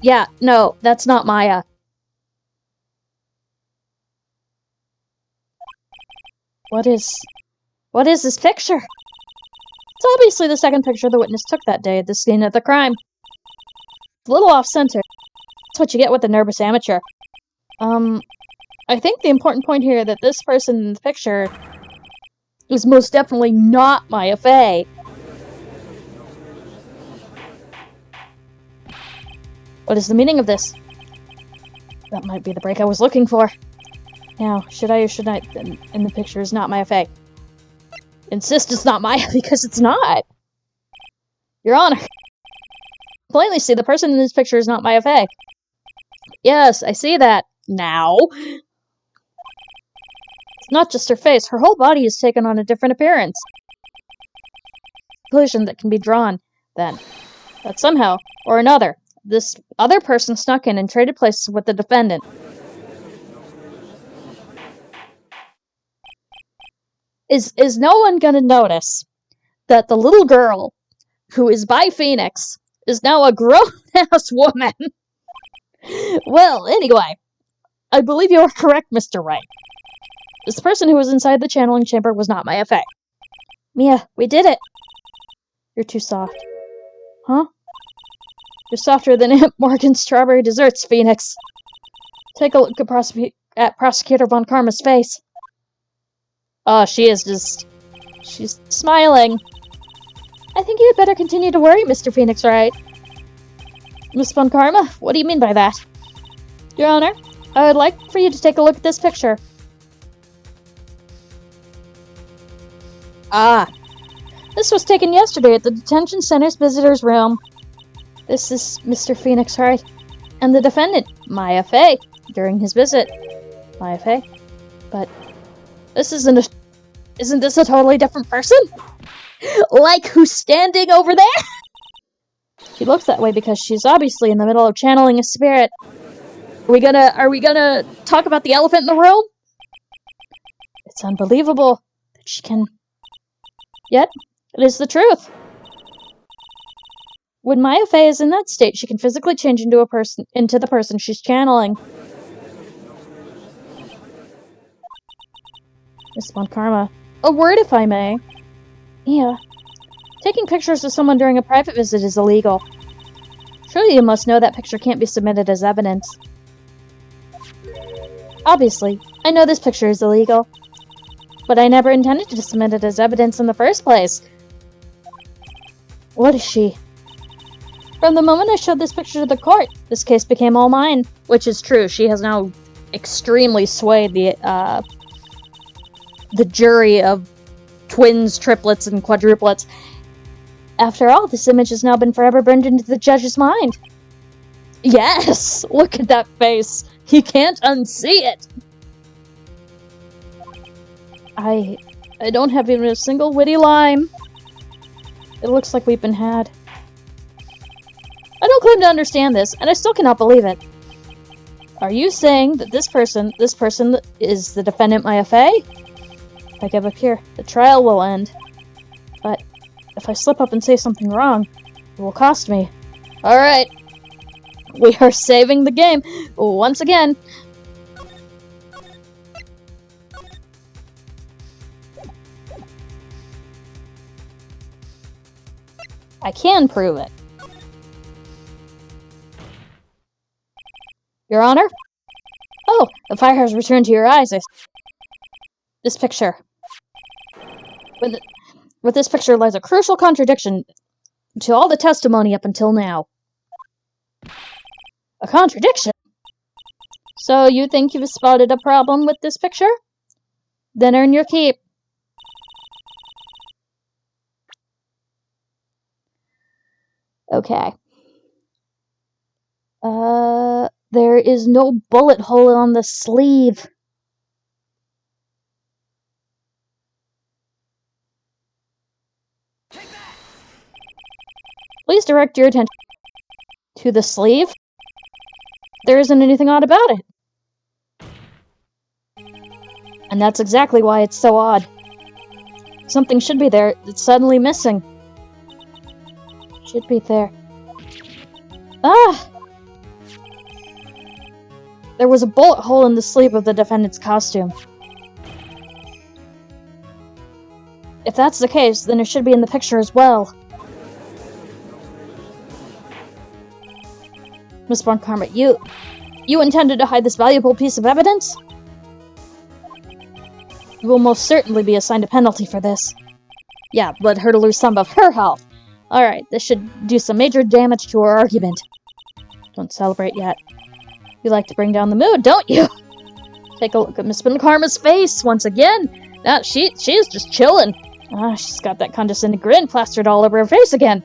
Yeah, no, that's not Maya. What is this picture? It's obviously the second picture the witness took that day at the scene of the crime. It's a little off-center. That's what you get with a nervous amateur. I think the important point here that this person in the picture is most definitely not Maya Fey. What is the meaning of this? That might be the break I was looking for. Now, should I or should I? And the picture is not Maya Fey. Insist it's not Maya because it's not. Your Honor. Plainly see the person in this picture is not Maya Fey. Yes, I see that. Now. It's not just her face. Her whole body has taken on a different appearance. Conclusion that can be drawn, then. That somehow, or another, this other person snuck in and traded places with the defendant. Is no one gonna notice that the little girl who is by Phoenix is now a grown-ass woman? Well, anyway, I believe you are correct, Mr. Wright. This person who was inside the channeling chamber was not Maya Fey. Mia, we did it! You're too soft. Huh? You're softer than Aunt Morgan's strawberry desserts, Phoenix. Take a look at Prosecutor Von Karma's face. Oh, she's smiling. I think you had better continue to worry, Mr. Phoenix Wright. Miss Von Karma, what do you mean by that? Your Honor, I would like for you to take a look at this picture. Ah. This was taken yesterday at the detention center's visitor's room. This is Mr. Phoenix Wright, and the defendant, Maya Fey, during his visit. Maya Fey? But isn't this a totally different person? Like who's standing over there? She looks that way because she's obviously in the middle of channeling a spirit. Are we gonna talk about the elephant in the room? It's unbelievable that she can... Yet, it is the truth. When Maya Fey is in that state, she can physically change into the person she's channeling. Miss Von Karma, a word if I may. Yeah. Taking pictures of someone during a private visit is illegal. Surely you must know that picture can't be submitted as evidence. Obviously, I know this picture is illegal. But I never intended to submit it as evidence in the first place. What is she? From the moment I showed this picture to the court, this case became all mine. Which is true. She has now extremely swayed the jury of twins, triplets, and quadruplets. After all, this image has now been forever burned into the judge's mind. Yes! Look at that face! He can't unsee it! I don't have even a single witty line. It looks like we've been had. I don't claim to understand this, and I still cannot believe it. Are you saying that this person is the defendant Maya Fey? If I give up here, the trial will end. But if I slip up and say something wrong, it will cost me. Alright. We are saving the game once again. I can prove it. Your Honor? Oh, the fire has returned to your eyes. This picture. With this picture lies a crucial contradiction to all the testimony up until now. A contradiction? So you think you've spotted a problem with this picture? Then earn your keep. Okay. There is no bullet hole on the sleeve. Please direct your attention to the sleeve. There isn't anything odd about it. And that's exactly why it's so odd. Something should be there that's suddenly missing. Should be there. Ah! There was a bullet hole in the sleeve of the defendant's costume. If that's the case, then it should be in the picture as well. Miss Von Karma, you intended to hide this valuable piece of evidence? You will most certainly be assigned a penalty for this. Yeah, led her to lose some of her health. Alright, this should do some major damage to our argument. Don't celebrate yet. You like to bring down the mood, don't you? Take a look at Miss Karma's face once again. Now, she's just chilling. She's got that condescending grin plastered all over her face again.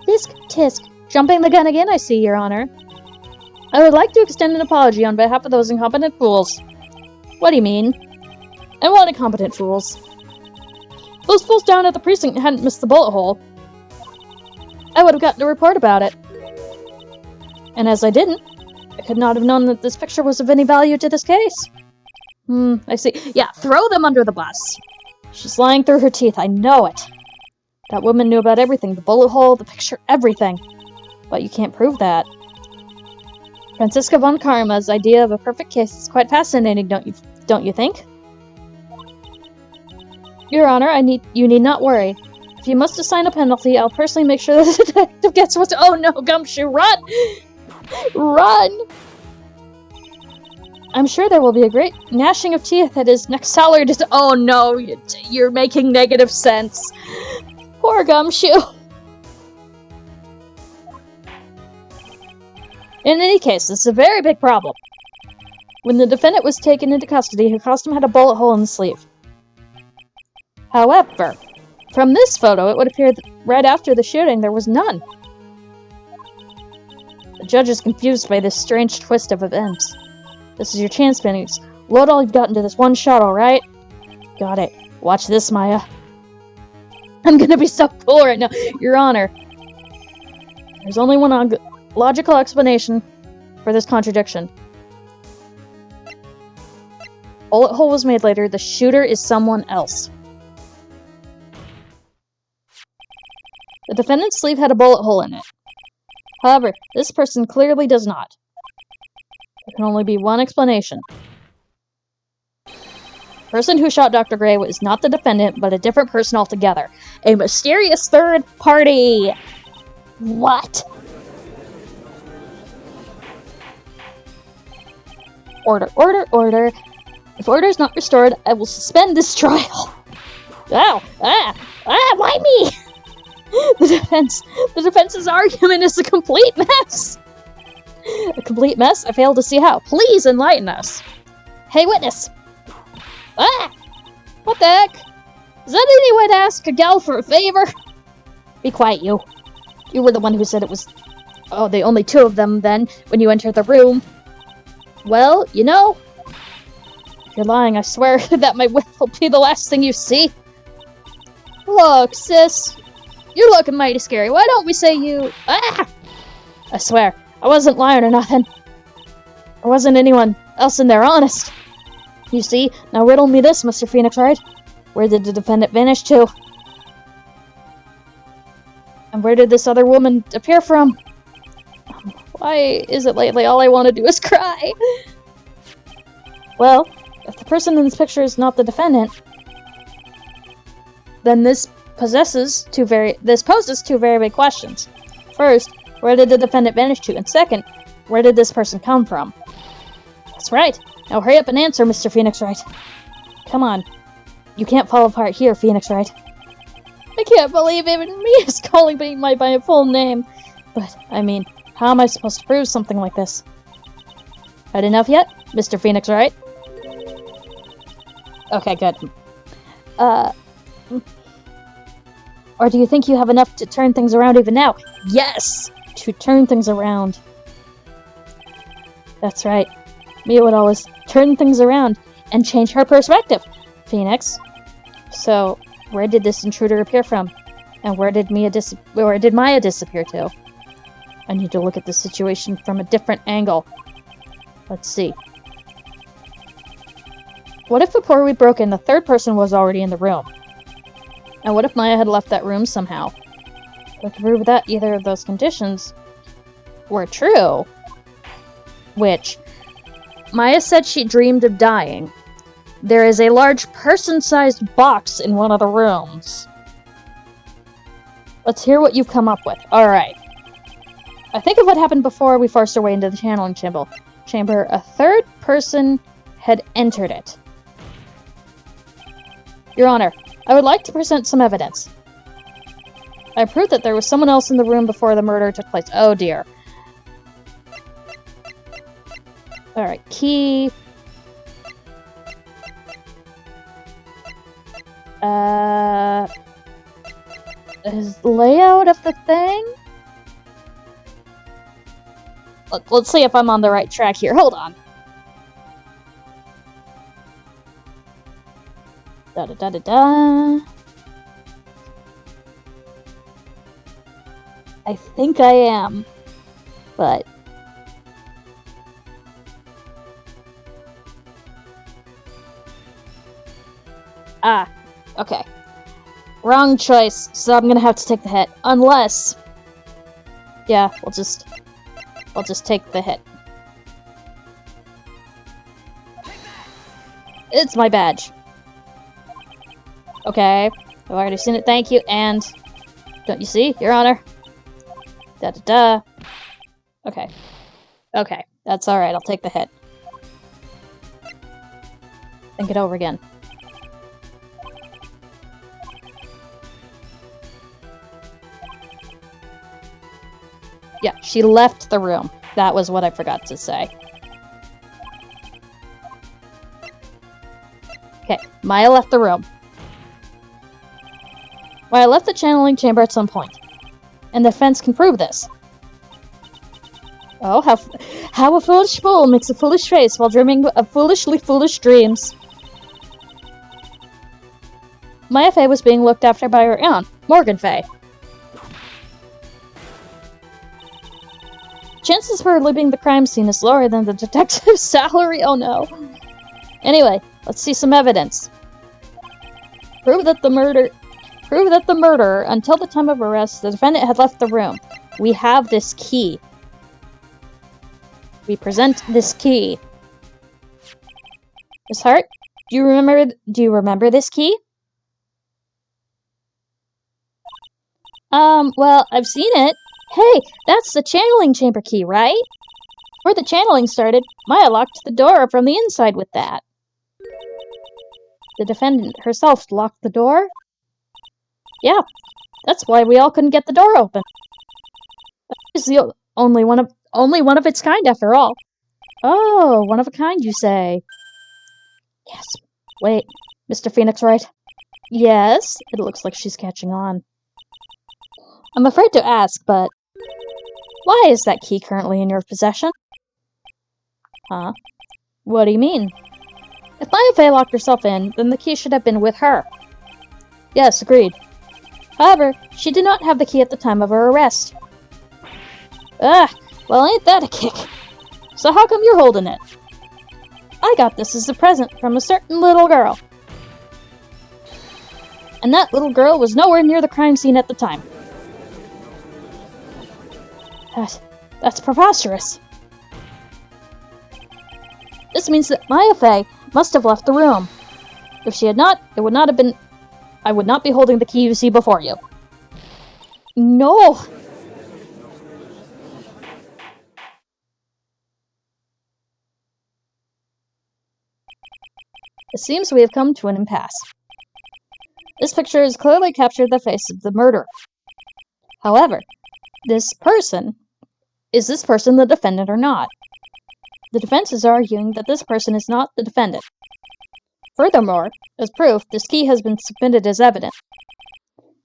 Tisk. Jumping the gun again, I see, Your Honor. I would like to extend an apology on behalf of those incompetent fools. What do you mean? And what incompetent fools? Those fools down at the precinct hadn't missed the bullet hole. I would have gotten a report about it. And as I didn't, I could not have known that this picture was of any value to this case. I see. Yeah, throw them under the bus. She's lying through her teeth, I know it. That woman knew about everything, the bullet hole, the picture, everything. But you can't prove that. Franziska von Karma's idea of a perfect case is quite fascinating, don't you think? Your Honor, you need not worry. If you must assign a penalty, I'll personally make sure that the detective gets what's— Oh no, Gumshoe, run! Run! I'm sure there will be a great gnashing of teeth at his next salary. Oh no, you're making negative sense. Poor Gumshoe. In any case, this is a very big problem. When the defendant was taken into custody, her costume had a bullet hole in the sleeve. However, from this photo, it would appear that right after the shooting, there was none. The judge is confused by this strange twist of events. This is your chance, Phoenix. Load all you've got into this one shot, alright? Got it. Watch this, Maya. I'm gonna be so cool right now. Your Honor. There's only one logical explanation for this contradiction. Bullet hole was made later. The shooter is someone else. The defendant's sleeve had a bullet hole in it. However, this person clearly does not. There can only be one explanation. The person who shot Dr. Gray was not the defendant, but a different person altogether. A mysterious third party! What? Order, order, order. If order is not restored, I will suspend this trial. Ow! Why me? The defense's argument is a complete mess. A complete mess? I fail to see how. Please enlighten us. Hey, witness. What the heck? Is that any way to ask a gal for a favor? Be quiet, you. You were the one who said it was... Oh, the only two of them, then, when you entered the room. Well, you know... If you're lying, I swear that my whip will be the last thing you see. Look, sis. You're looking mighty scary. Why don't we say you... I swear, I wasn't lying or nothing. There wasn't anyone else in there, honest. You see, now riddle me this, Mr. Phoenix Wright. Where did the defendant vanish to? And where did this other woman appear from? Why is it lately all I want to do is cry? Well, if the person in this picture is not the defendant, then this poses two very big questions. First, where did the defendant vanish to? And second, where did this person come from? That's right. Now hurry up and answer, Mr. Phoenix Wright. Come on. You can't fall apart here, Phoenix Wright. I can't believe even me is calling me by my full name. But, I mean, how am I supposed to prove something like this? Had enough yet, Mr. Phoenix Wright? Okay, good. Or do you think you have enough to turn things around even now? Yes! To turn things around. That's right. Mia would always turn things around and change her perspective. Phoenix. So, where did this intruder appear from? And where did Maya disappear to? I need to look at the situation from a different angle. Let's see. What if before we broke in, the third person was already in the room? And what if Maya had left that room somehow? We can prove that either of those conditions were true. Which, Maya said she dreamed of dying. There is a large person-sized box in one of the rooms. Let's hear what you've come up with. Alright. I think of what happened before we forced our way into the channeling chamber. A third person had entered it. Your Honor, I would like to present some evidence. I prove that there was someone else in the room before the murder took place. Oh dear. Alright, key. Is layout of the thing? Let's see if I'm on the right track here. Hold on. Da-da-da-da-da. I think I am, but... Ah, okay. Wrong choice, so I'm gonna have to take the hit. Unless... Yeah, I'll just take the hit. It's my badge. Okay, I've already seen it, thank you, and... Don't you see, Your Honor? Da-da-da. Okay. Okay, that's alright, I'll take the hit. Think it over again. Yeah, she left the room. That was what I forgot to say. Okay, Maya left the room. Maya left the channeling chamber at some point. And the defense can prove this. Oh, how a foolish fool makes a foolish face while dreaming of foolishly foolish dreams. Maya Fey was being looked after by her aunt, Morgan Fey. Chances for leaving the crime scene is lower than the detective's salary. Oh no. Anyway, let's see some evidence. Prove that the murderer, until the time of arrest, the defendant had left the room. We have this key. We present this key. Miss Hart, do you remember this key? Well, I've seen it. Hey, that's the channeling chamber key, right? Before the channeling started, Maya locked the door from the inside with that. The defendant herself locked the door? Yeah, that's why we all couldn't get the door open. It's the only one of its kind, after all. Oh, one of a kind, you say? Yes. Wait, Mr. Phoenix, right? Yes, it looks like she's catching on. I'm afraid to ask, but why is that key currently in your possession? Huh? What do you mean? If Maya Fey locked herself in, then the key should have been with her. Yes, agreed. However, she did not have the key at the time of her arrest. Ah, well ain't that a kick. So how come you're holding it? I got this as a present from a certain little girl. And that little girl was nowhere near the crime scene at the time. That's preposterous. This means that Maya Fey must have left the room. If she had not, it would not have been... I would not be holding the key you see before you. No! It seems we have come to an impasse. This picture has clearly captured the face of the murderer. However, is this person the defendant or not? The defense is arguing that this person is not the defendant. Furthermore, as proof, this key has been submitted as evidence.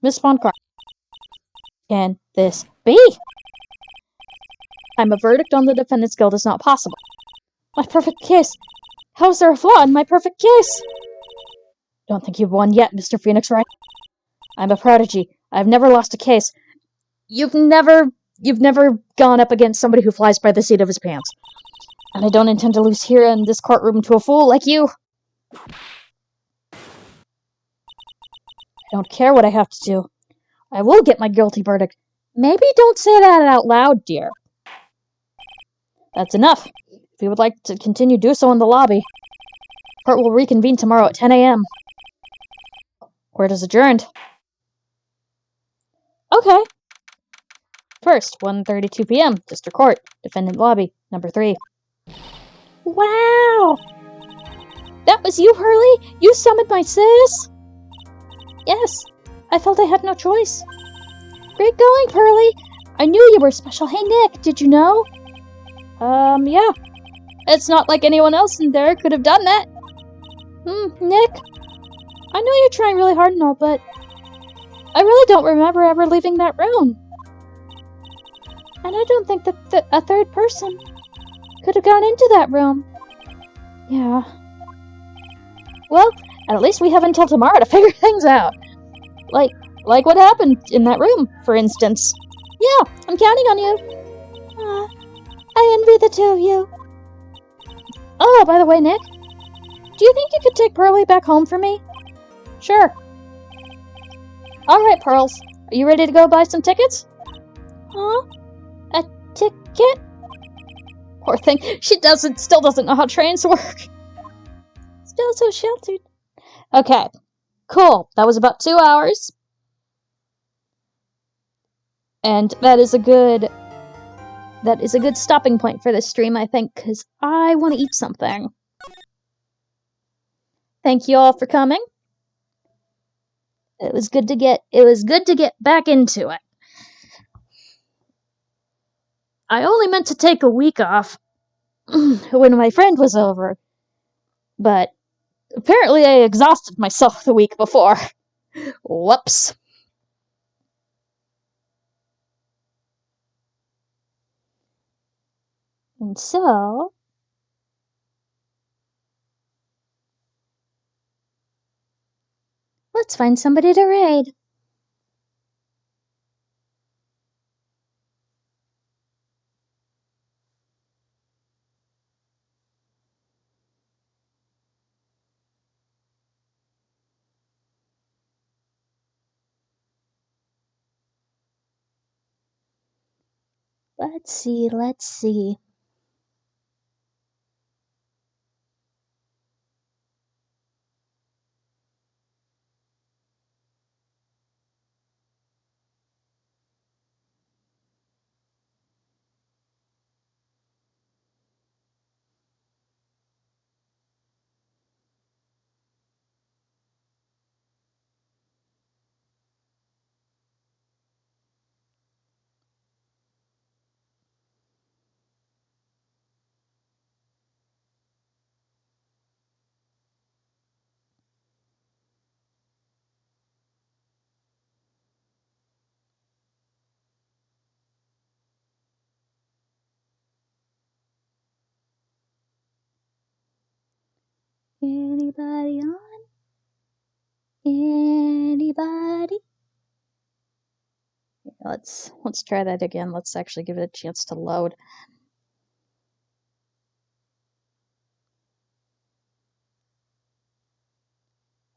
Miss Von Karn, can this be? A verdict on the defendant's guilt is not possible. My perfect case! How is there a flaw in my perfect case? Don't think you've won yet, Mr. Phoenix Wright. I'm a prodigy. I've never lost a case. You've never gone up against somebody who flies by the seat of his pants. And I don't intend to lose here in this courtroom to a fool like you. I don't care what I have to do. I will get my guilty verdict. Maybe don't say that out loud, dear. That's enough. If you would like to continue, do so in the lobby. Court will reconvene tomorrow at 10 a.m. Court is adjourned. Okay. First, 1:32 p.m. District Court. Defendant Lobby, number 3. Wow! That was you, Hurley? You summoned my sis? Yes. I felt I had no choice. Great going, Hurley. I knew you were special. Hey, Nick, did you know? Yeah. It's not like anyone else in there could have done that. Nick? I know you're trying really hard and all, but I really don't remember ever leaving that room. And I don't think that a third person could have gone into that room. Yeah. Well, at least we have until tomorrow to figure things out. Like what happened in that room, for instance. Yeah, I'm counting on you. I envy the two of you. Oh, by the way, Nick, do you think you could take Pearly back home for me? Sure. Alright, Pearls. Are you ready to go buy some tickets? Huh? A ticket? Poor thing. She still doesn't know how trains work. Still so sheltered. Okay. Cool. That was about 2 hours. And that is a good stopping point for this stream, I think, because I want to eat something. Thank you all for coming. It was good to get back into it. I only meant to take a week off when my friend was over, but apparently I exhausted myself the week before. Whoops. And so, let's find somebody to raid. Let's see. Anybody on? Anybody? Let's try that again. Let's actually give it a chance to load.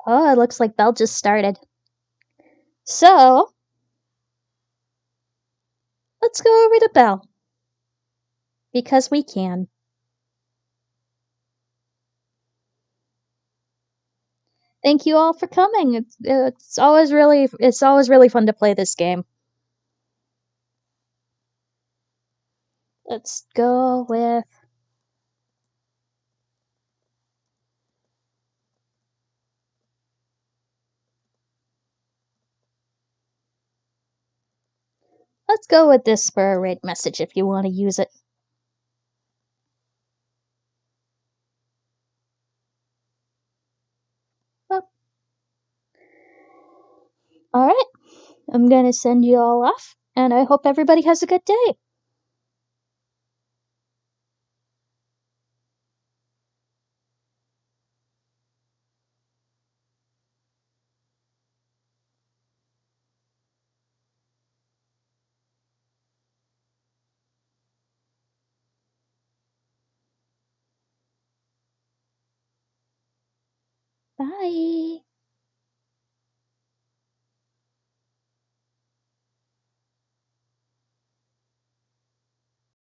Oh, it looks like Belle just started. So, let's go over to Belle. Because we can. Thank you all for coming. It's always really fun to play this game. Let's go with this for a raid message if you want to use it. Well, alright. I'm gonna send you all off, and I hope everybody has a good day. Bye.